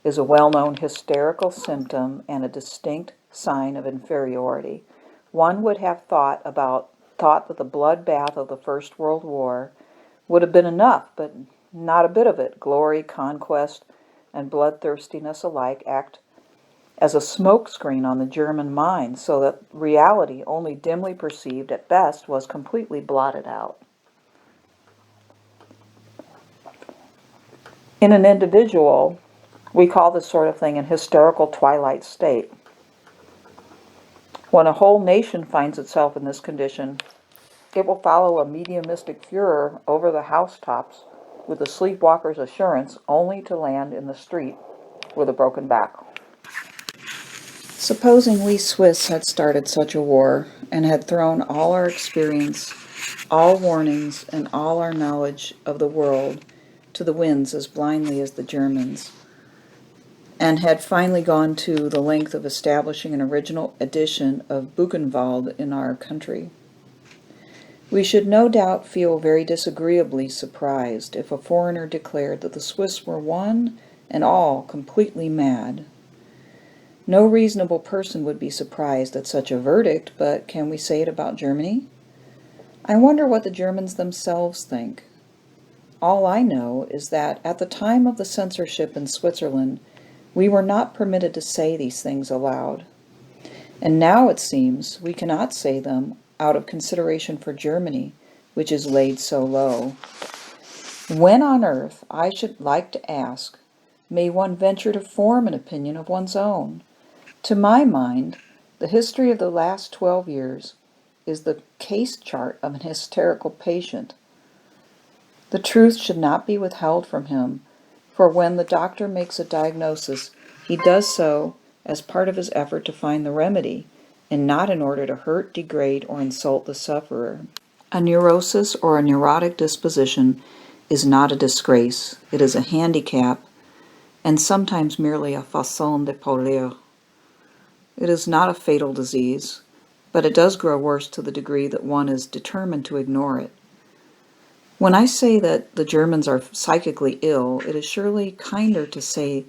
is a well-known hysterical symptom and a distinct sign of inferiority. One would have thought that the bloodbath of the First World War would have been enough, but not a bit of it. Glory, conquest, and bloodthirstiness alike act as a smokescreen on the German mind, so that reality, only dimly perceived at best, was completely blotted out. In an individual, we call this sort of thing an hysterical twilight state. When a whole nation finds itself in this condition, it will follow a mediumistic furor over the housetops with the sleepwalker's assurance, only to land in the street with a broken back. Supposing we Swiss had started such a war and had thrown all our experience, all warnings, and all our knowledge of the world to the winds as blindly as the Germans, and had finally gone to the length of establishing an original edition of Buchenwald in our country. We should no doubt feel very disagreeably surprised if a foreigner declared that the Swiss were one and all completely mad. No reasonable person would be surprised at such a verdict, but can we say it about Germany? I wonder what the Germans themselves think. All I know is that at the time of the censorship in Switzerland, we were not permitted to say these things aloud. And now it seems we cannot say them out of consideration for Germany, which is laid so low. When on earth, I should like to ask, may one venture to form an opinion of one's own? To my mind, the history of the last 12 years is the case chart of an hysterical patient. The truth should not be withheld from him, for when the doctor makes a diagnosis, he does so as part of his effort to find the remedy, and not in order to hurt, degrade, or insult the sufferer. A neurosis or a neurotic disposition is not a disgrace. It is a handicap, and sometimes merely a façon de parler. It is not a fatal disease, but it does grow worse to the degree that one is determined to ignore it. When I say that the Germans are psychically ill, it is surely kinder to say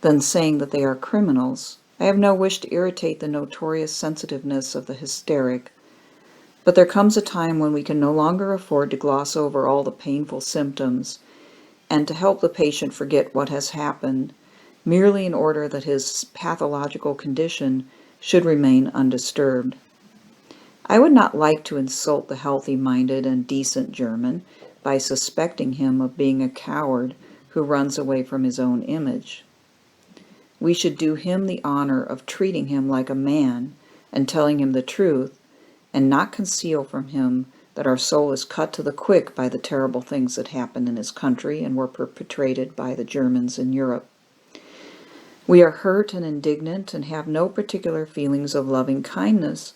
than saying that they are criminals. I have no wish to irritate the notorious sensitiveness of the hysteric, but there comes a time when we can no longer afford to gloss over all the painful symptoms and to help the patient forget what has happened, merely in order that his pathological condition should remain undisturbed. I would not like to insult the healthy-minded and decent German by suspecting him of being a coward who runs away from his own image. We should do him the honor of treating him like a man and telling him the truth, and not conceal from him that our soul is cut to the quick by the terrible things that happened in his country and were perpetrated by the Germans in Europe. We are hurt and indignant and have no particular feelings of loving kindness,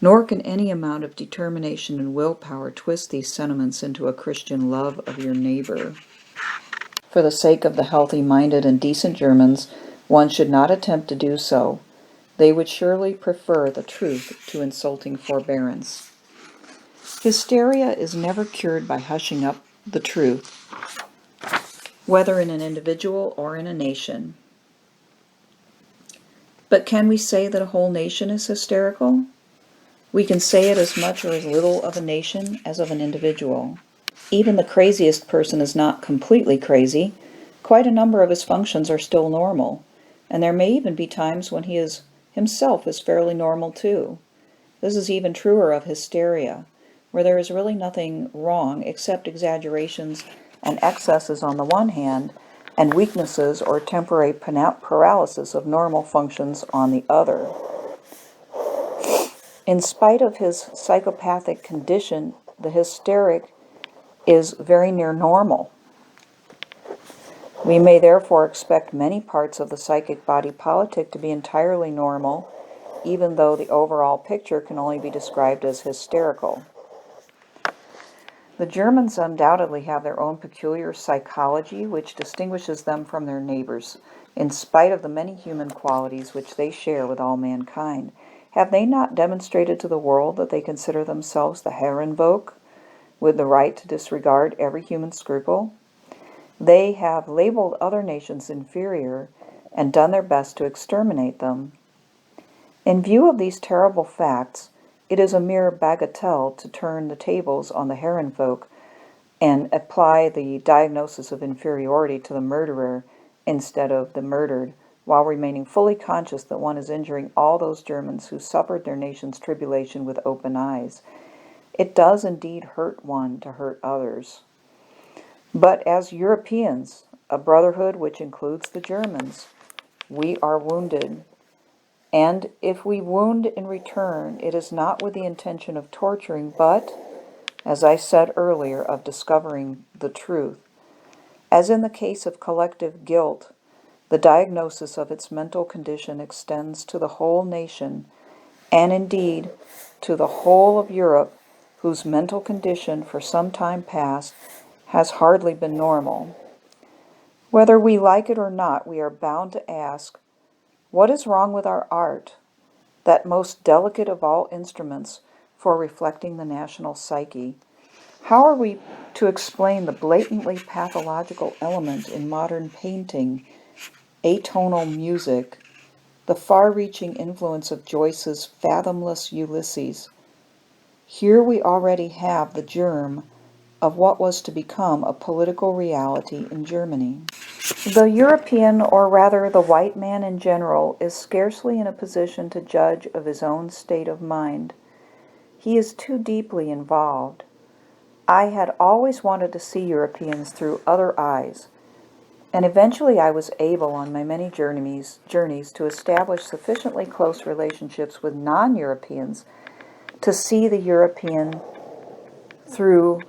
nor can any amount of determination and willpower twist these sentiments into a Christian love of your neighbor. For the sake of the healthy-minded and decent Germans, one should not attempt to do so. They would surely prefer the truth to insulting forbearance. Hysteria is never cured by hushing up the truth, whether in an individual or in a nation. But can we say that a whole nation is hysterical? We can say it as much or as little of a nation as of an individual. Even the craziest person is not completely crazy. Quite a number of his functions are still normal, and there may even be times when he himself is fairly normal too. This is even truer of hysteria, where there is really nothing wrong except exaggerations and excesses on the one hand, and weaknesses or temporary paralysis of normal functions on the other. In spite of his psychopathic condition, the hysteric is very near normal. We may therefore expect many parts of the psychic body politic to be entirely normal even though the overall picture can only be described as hysterical. The Germans undoubtedly have their own peculiar psychology which distinguishes them from their neighbors, in spite of the many human qualities which they share with all mankind. Have they not demonstrated to the world that they consider themselves the Herrenvolk, with the right to disregard every human scruple? They have labeled other nations inferior and done their best to exterminate them. In view of these terrible facts, it is a mere bagatelle to turn the tables on the Herrenvolk and apply the diagnosis of inferiority to the murderer instead of the murdered, while remaining fully conscious that one is injuring all those Germans who suffered their nation's tribulation with open eyes. It does indeed hurt one to hurt others. But as Europeans, a brotherhood which includes the Germans, we are wounded. And if we wound in return, it is not with the intention of torturing, but, as I said earlier, of discovering the truth. As in the case of collective guilt, the diagnosis of its mental condition extends to the whole nation, and indeed to the whole of Europe, whose mental condition for some time past has hardly been normal. Whether we like it or not, we are bound to ask, what is wrong with our art, that most delicate of all instruments for reflecting the national psyche? How are we to explain the blatantly pathological element in modern painting, atonal music, the far-reaching influence of Joyce's fathomless Ulysses? Here we already have the germ of what was to become a political reality in Germany. The European, or rather the white man in general, is scarcely in a position to judge of his own state of mind. He is too deeply involved. I had always wanted to see Europeans through other eyes, and eventually I was able on my many journeys to establish sufficiently close relationships with non-Europeans to see the European through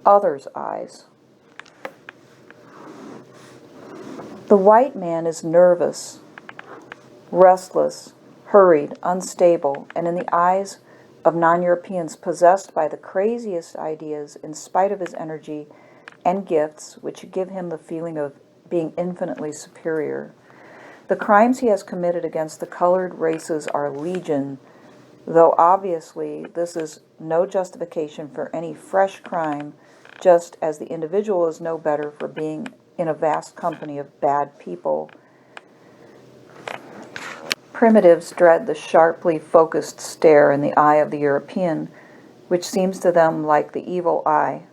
others' eyes. The white man is nervous, restless, hurried, unstable, and in the eyes of non-Europeans possessed by the craziest ideas in spite of his energy and gifts, which give him the feeling of being infinitely superior. The crimes he has committed against the colored races are legion, though obviously this is no justification for any fresh crime, just as the individual is no better for being in a vast company of bad people. Primitives dread the sharply focused stare in the eye of the European, which seems to them like the evil eye.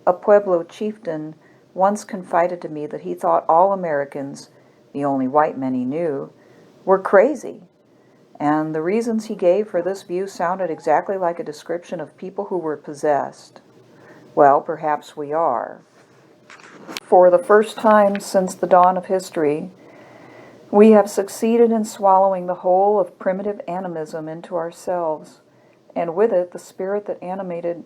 A Pueblo chieftain once confided to me that he thought all Americans, the only white men he knew, were crazy, and the reasons he gave for this view sounded exactly like a description of people who were possessed. Well, perhaps we are. For the first time since the dawn of history, we have succeeded in swallowing the whole of primitive animism into ourselves, and with it the spirit that animated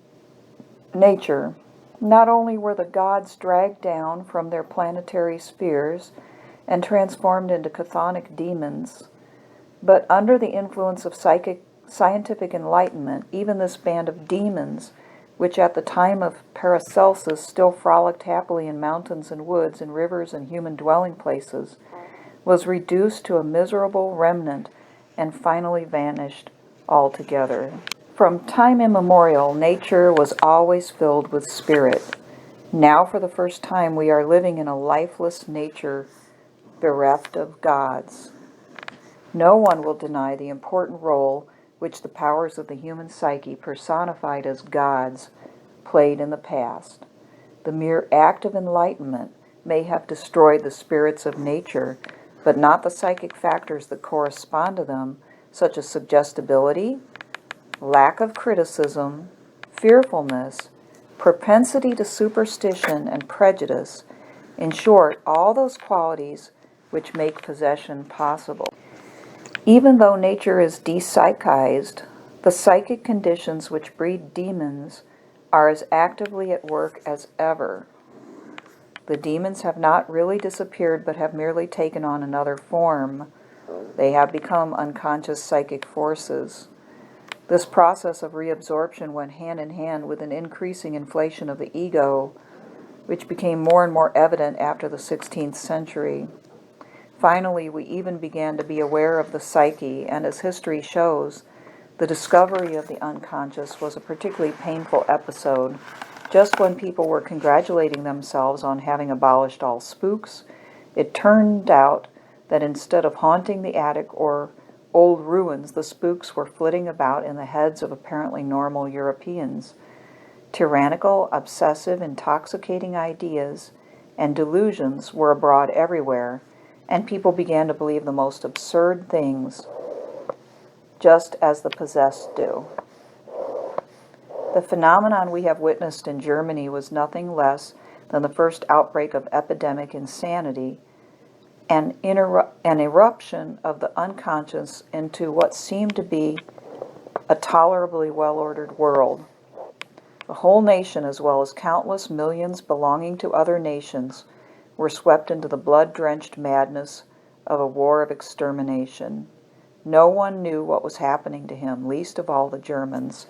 nature. Not only were the gods dragged down from their planetary spheres and transformed into chthonic demons, but under the influence of scientific enlightenment, even this band of demons, which at the time of Paracelsus still frolicked happily in mountains and woods and rivers and human dwelling places, was reduced to a miserable remnant and finally vanished altogether. From time immemorial, nature was always filled with spirit. Now, for the first time, we are living in a lifeless nature bereft of gods. No one will deny the important role which the powers of the human psyche, personified as gods, played in the past. The mere act of enlightenment may have destroyed the spirits of nature, but not the psychic factors that correspond to them, such as suggestibility, lack of criticism, fearfulness, propensity to superstition and prejudice, in short, all those qualities which make possession possible. Even though nature is de-psychized, the psychic conditions which breed demons are as actively at work as ever. The demons have not really disappeared, but have merely taken on another form. They have become unconscious psychic forces. This process of reabsorption went hand in hand with an increasing inflation of the ego, which became more and more evident after the 16th century. Finally, we even began to be aware of the psyche, and as history shows, the discovery of the unconscious was a particularly painful episode. Just when people were congratulating themselves on having abolished all spooks, it turned out that instead of haunting the attic or old ruins, the spooks were flitting about in the heads of apparently normal Europeans. Tyrannical, obsessive, intoxicating ideas and delusions were abroad everywhere, and people began to believe the most absurd things, just as the possessed do. The phenomenon we have witnessed in Germany was nothing less than the first outbreak of epidemic insanity, an eruption of the unconscious into what seemed to be a tolerably well-ordered world. The whole nation, as well as countless millions belonging to other nations, were swept into the blood-drenched madness of a war of extermination. No one knew what was happening to him, least of all the Germans,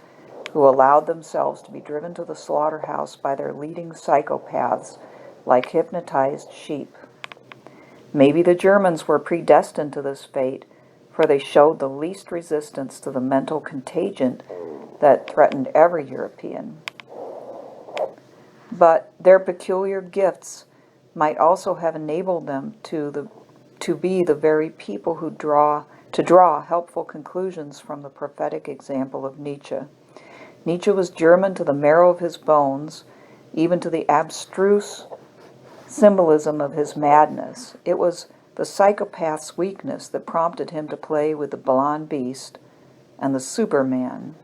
who allowed themselves to be driven to the slaughterhouse by their leading psychopaths like hypnotized sheep. Maybe the Germans were predestined to this fate, for they showed the least resistance to the mental contagion that threatened every European. But their peculiar gifts might also have enabled them to be the very people who draw helpful conclusions from the prophetic example of Nietzsche. Nietzsche was German to the marrow of his bones, even to the abstruse symbolism of his madness. It was the psychopath's weakness that prompted him to play with the blonde beast and the Superman.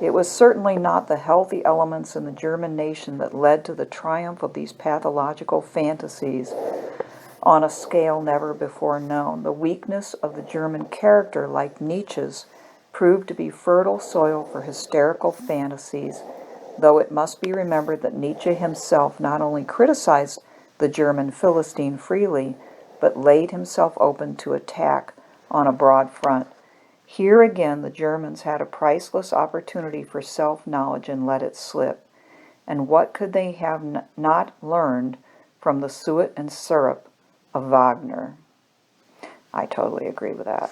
It was certainly not the healthy elements in the German nation that led to the triumph of these pathological fantasies on a scale never before known. The weakness of the German character, like Nietzsche's, proved to be fertile soil for hysterical fantasies, though it must be remembered that Nietzsche himself not only criticized the German Philistine freely, but laid himself open to attack on a broad front. Here again the Germans had a priceless opportunity for self-knowledge and let it slip. And what could they have not learned from the suet and syrup of Wagner? I totally agree with that.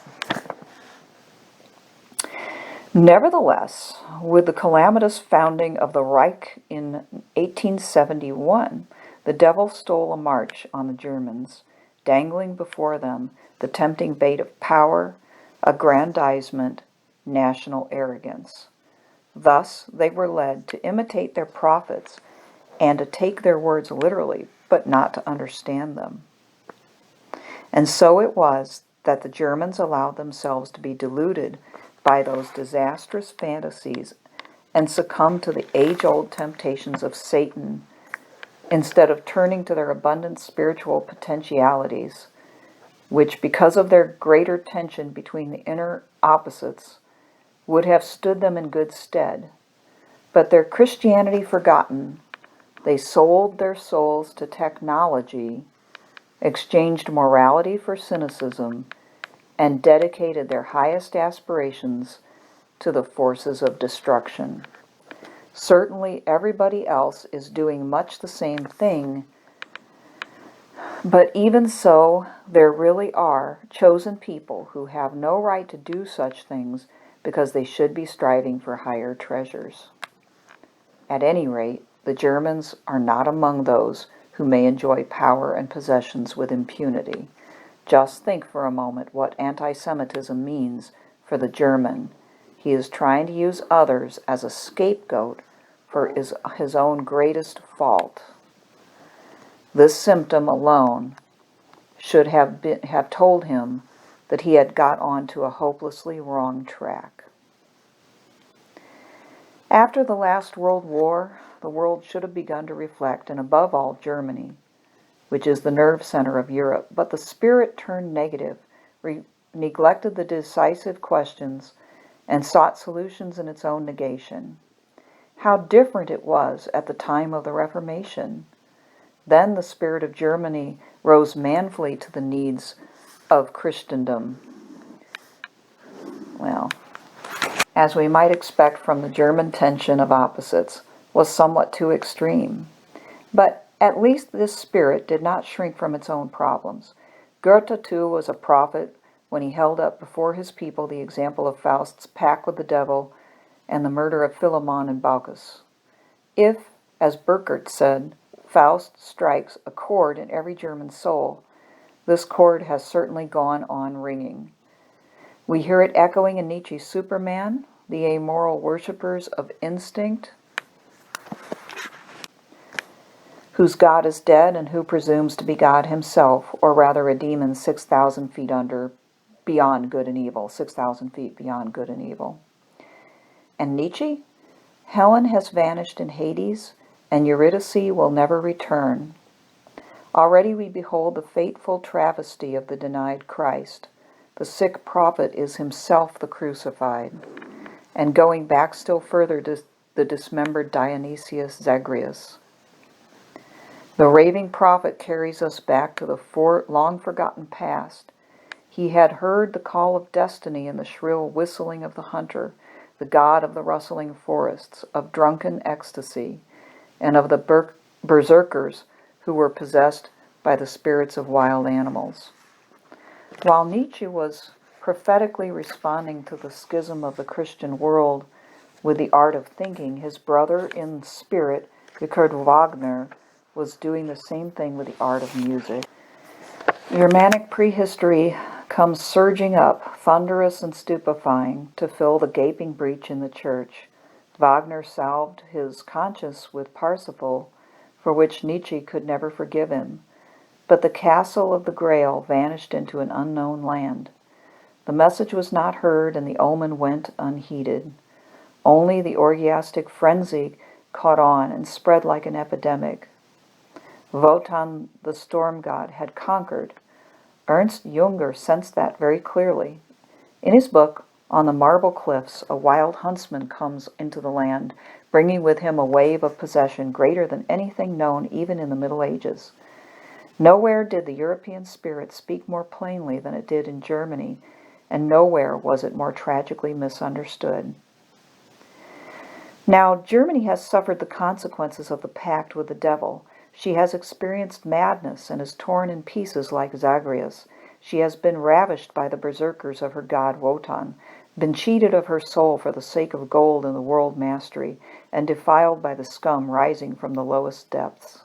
Nevertheless, with the calamitous founding of the Reich in 1871, the devil stole a march on the Germans, dangling before them the tempting bait of power, aggrandizement, national arrogance. Thus, they were led to imitate their prophets and to take their words literally, but not to understand them. And so it was that the Germans allowed themselves to be deluded by those disastrous fantasies and succumb to the age-old temptations of Satan instead of turning to their abundant spiritual potentialities, which, because of their greater tension between the inner opposites, would have stood them in good stead. But their Christianity forgotten, they sold their souls to technology, exchanged morality for cynicism, and dedicated their highest aspirations to the forces of destruction. Certainly everybody else is doing much the same thing, but even so, there really are chosen people who have no right to do such things because they should be striving for higher treasures. At any rate, the Germans are not among those who may enjoy power and possessions with impunity. Just think for a moment what anti-Semitism means for the German. He is trying to use others as a scapegoat for his own greatest fault. This symptom alone should have told him that he had got onto a hopelessly wrong track. After the last World War, the world should have begun to reflect, and above all Germany, which is the nerve center of Europe, but the spirit turned negative, neglected the decisive questions, and sought solutions in its own negation. How different it was at the time of the Reformation. Then the spirit of Germany rose manfully to the needs of Christendom. Well, as we might expect from the German tension of opposites, was somewhat too extreme. But at least this spirit did not shrink from its own problems. Goethe, too, was a prophet when he held up before his people the example of Faust's pact with the devil and the murder of Philemon and Baucis. If, as Burckhardt said, Faust strikes a chord in every German soul, this chord has certainly gone on ringing. We hear it echoing in Nietzsche's Superman, the amoral worshippers of instinct, whose God is dead and who presumes to be God himself, or rather a demon 6,000 feet beyond good and evil, 6,000 feet beyond good and evil. And Nietzsche? Helen has vanished in Hades, and Eurydice will never return. Already we behold the fateful travesty of the denied Christ. The sick prophet is himself the crucified. And going back still further to the dismembered Dionysius Zagreus. The raving prophet carries us back to the long-forgotten past. He had heard the call of destiny in the shrill whistling of the hunter, the god of the rustling forests, of drunken ecstasy, and of the berserkers who were possessed by the spirits of wild animals. While Nietzsche was prophetically responding to the schism of the Christian world with the art of thinking, his brother in spirit, Richard Wagner, was doing the same thing with the art of music. Germanic prehistory comes surging up, thunderous and stupefying, to fill the gaping breach in the church. Wagner salved his conscience with Parsifal, for which Nietzsche could never forgive him. But the castle of the Grail vanished into an unknown land. The message was not heard, and the omen went unheeded. Only the orgiastic frenzy caught on and spread like an epidemic. Wotan, the storm god, had conquered. Ernst Junger sensed that very clearly. In his book, On the Marble Cliffs, a wild huntsman comes into the land, bringing with him a wave of possession greater than anything known even in the Middle Ages. Nowhere did the European spirit speak more plainly than it did in Germany, and nowhere was it more tragically misunderstood. Now, Germany has suffered the consequences of the pact with the devil. She has experienced madness and is torn in pieces like Zagreus. She has been ravished by the berserkers of her god Wotan, been cheated of her soul for the sake of gold and the world mastery, and defiled by the scum rising from the lowest depths.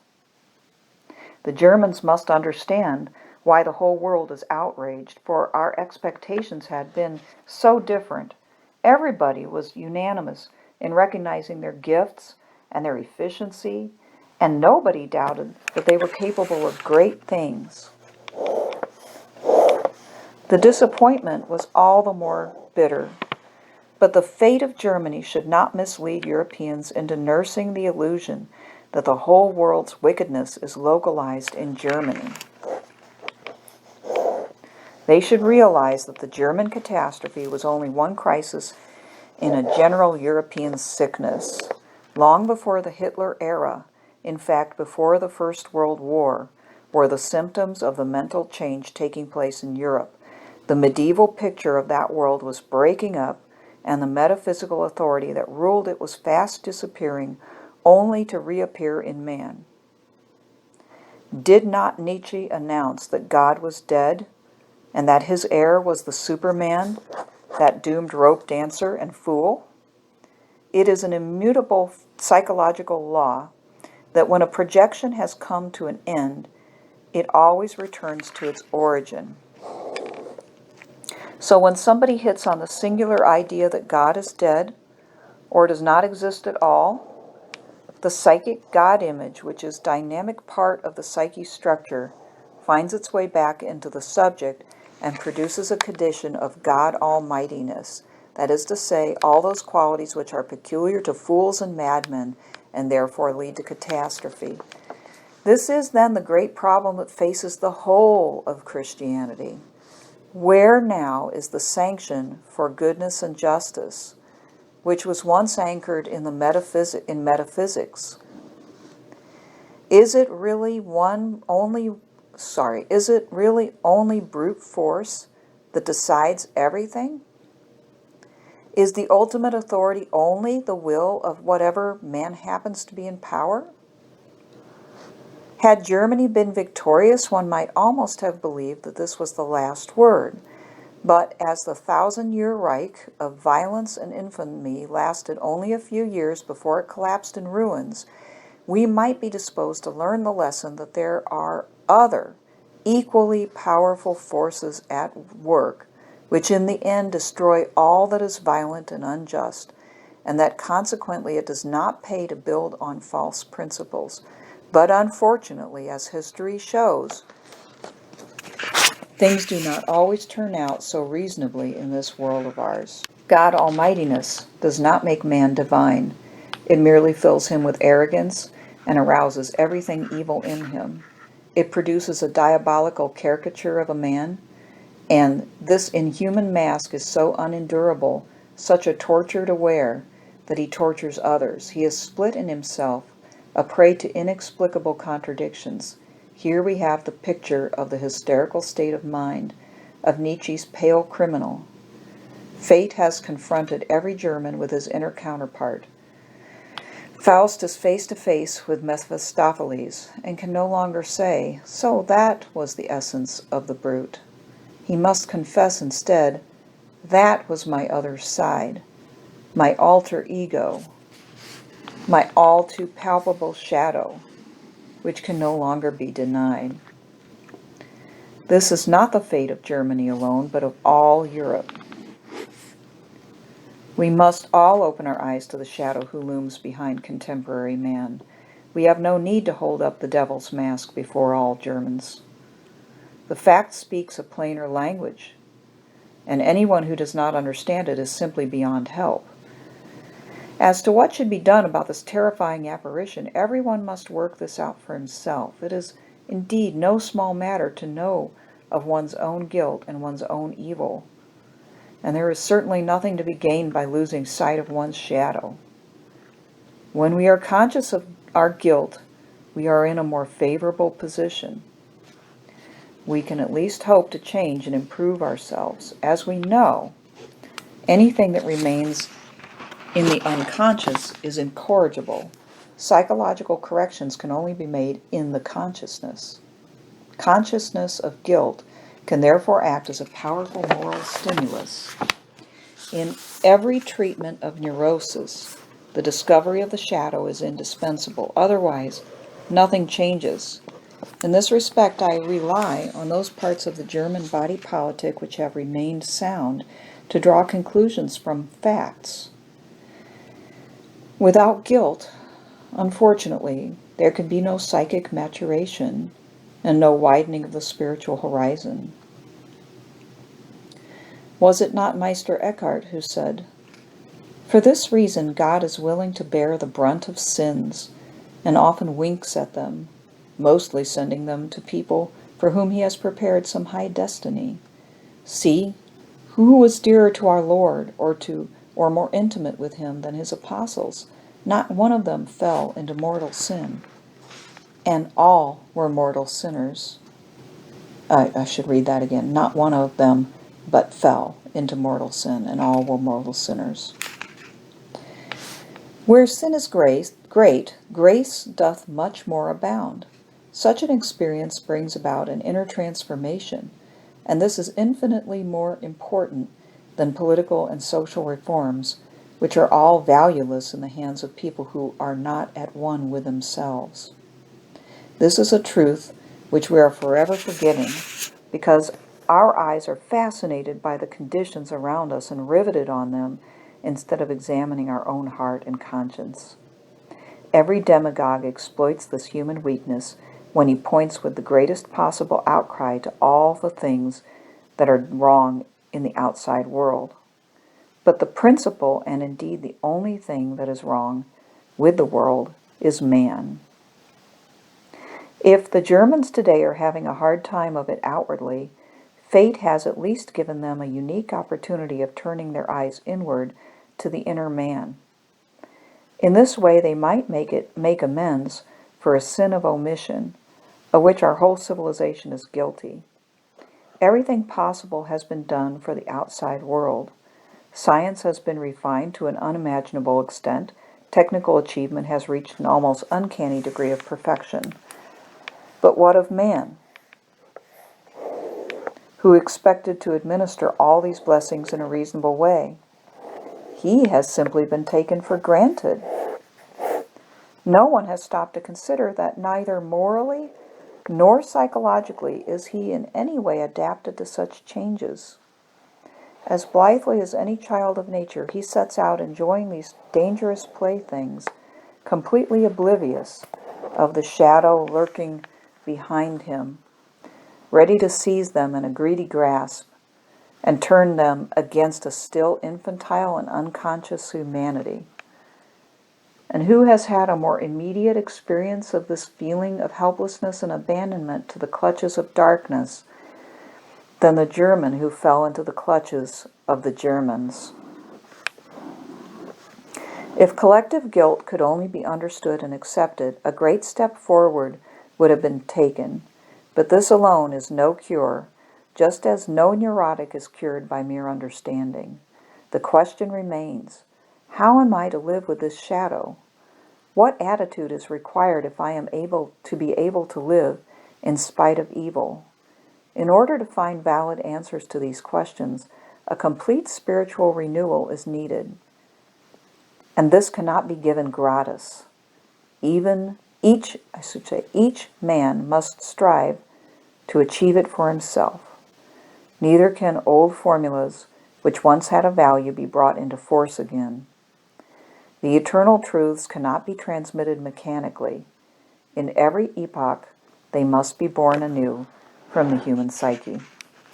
The Germans must understand why the whole world is outraged, for our expectations had been so different. Everybody was unanimous in recognizing their gifts and their efficiency, and nobody doubted that they were capable of great things. The disappointment was all the more bitter. But the fate of Germany should not mislead Europeans into nursing the illusion that the whole world's wickedness is localized in Germany. They should realize that the German catastrophe was only one crisis in a general European sickness. Long before the Hitler era, in fact, before the First World War, were the symptoms of the mental change taking place in Europe. The medieval picture of that world was breaking up, and the metaphysical authority that ruled it was fast disappearing, only to reappear in man. Did not Nietzsche announce that God was dead, and that his heir was the Superman, that doomed rope dancer and fool? It is an immutable psychological law that when a projection has come to an end, it always returns to its origin. So when somebody hits on the singular idea that God is dead or does not exist at all, the psychic God image, which is a dynamic part of the psyche structure, finds its way back into the subject and produces a condition of God Almightiness, that is to say, all those qualities which are peculiar to fools and madmen and therefore lead to catastrophe. This is then the great problem that faces the whole of Christianity. Where now is the sanction for goodness and justice, which was once anchored in metaphysics? Is it really only is it really only brute force that decides everything? Is the ultimate authority only the will of whatever man happens to be in power? Had Germany been victorious, one might almost have believed that this was the last word. But as the 1,000-year Reich of violence and infamy lasted only a few years before it collapsed in ruins, we might be disposed to learn the lesson that there are other, equally powerful forces at work, which in the end destroy all that is violent and unjust, and that consequently it does not pay to build on false principles. But unfortunately, as history shows, things do not always turn out so reasonably in this world of ours. God Almightiness does not make man divine. It merely fills him with arrogance and arouses everything evil in him. It produces a diabolical caricature of a man, and this inhuman mask is so unendurable, such a torture to wear, that he tortures others. He is split in himself, a prey to inexplicable contradictions. Here we have the picture of the hysterical state of mind of Nietzsche's pale criminal. Fate has confronted every German with his inner counterpart. Faust is face to face with Mephistopheles and can no longer say, "So that was the essence of the brute." He must confess instead, "That was my other side, my alter ego, my all too palpable shadow, which can no longer be denied." This is not the fate of Germany alone, but of all Europe. We must all open our eyes to the shadow who looms behind contemporary man. We have no need to hold up the devil's mask before all Germans. The fact speaks a plainer language, and anyone who does not understand it is simply beyond help. As to what should be done about this terrifying apparition, everyone must work this out for himself. It is indeed no small matter to know of one's own guilt and one's own evil, and there is certainly nothing to be gained by losing sight of one's shadow. When we are conscious of our guilt, we are in a more favorable position. We can at least hope to change and improve ourselves. As we know, anything that remains in the unconscious is incorrigible. Psychological corrections can only be made in the consciousness. Consciousness of guilt can therefore act as a powerful moral stimulus. In every treatment of neurosis, the discovery of the shadow is indispensable. Otherwise, nothing changes. In this respect, I rely on those parts of the German body politic which have remained sound to draw conclusions from facts. Without guilt, unfortunately, there can be no psychic maturation and no widening of the spiritual horizon. Was it not Meister Eckhart who said, "For this reason God is willing to bear the brunt of sins and often winks at them, mostly sending them to people for whom he has prepared some high destiny. See, who was dearer to our Lord or more intimate with him than his apostles? Not one of them fell into mortal sin, and all were mortal sinners." I should read that again. Not one of them but fell into mortal sin, and all were mortal sinners. Where sin is great, grace doth much more abound. Such an experience brings about an inner transformation, and this is infinitely more important than political and social reforms, which are all valueless in the hands of people who are not at one with themselves. This is a truth which we are forever forgetting, because our eyes are fascinated by the conditions around us and riveted on them instead of examining our own heart and conscience. Every demagogue exploits this human weakness when he points with the greatest possible outcry to all the things that are wrong in the outside world. But the principal, and indeed the only thing that is wrong with the world, is man. If the Germans today are having a hard time of it outwardly, fate has at least given them a unique opportunity of turning their eyes inward to the inner man. In this way they might make amends for a sin of omission, of which our whole civilization is guilty. Everything possible has been done for the outside world. Science has been refined to an unimaginable extent. Technical achievement has reached an almost uncanny degree of perfection. But what of man, who expected to administer all these blessings in a reasonable way? He has simply been taken for granted. No one has stopped to consider that neither morally nor psychologically is he in any way adapted to such changes. As blithely as any child of nature, he sets out enjoying these dangerous playthings, completely oblivious of the shadow lurking behind him, ready to seize them in a greedy grasp and turn them against a still infantile and unconscious humanity. And who has had a more immediate experience of this feeling of helplessness and abandonment to the clutches of darkness than the German who fell into the clutches of the Germans? If collective guilt could only be understood and accepted, a great step forward would have been taken. But this alone is no cure, just as no neurotic is cured by mere understanding. The question remains, how am I to live with this shadow? What attitude is required if I am able to live in spite of evil? In order to find valid answers to these questions, a complete spiritual renewal is needed. And this cannot be given gratis. Each man must strive to achieve it for himself. Neither can old formulas, which once had a value, be brought into force again. The eternal truths cannot be transmitted mechanically. In every epoch, they must be born anew from the human psyche.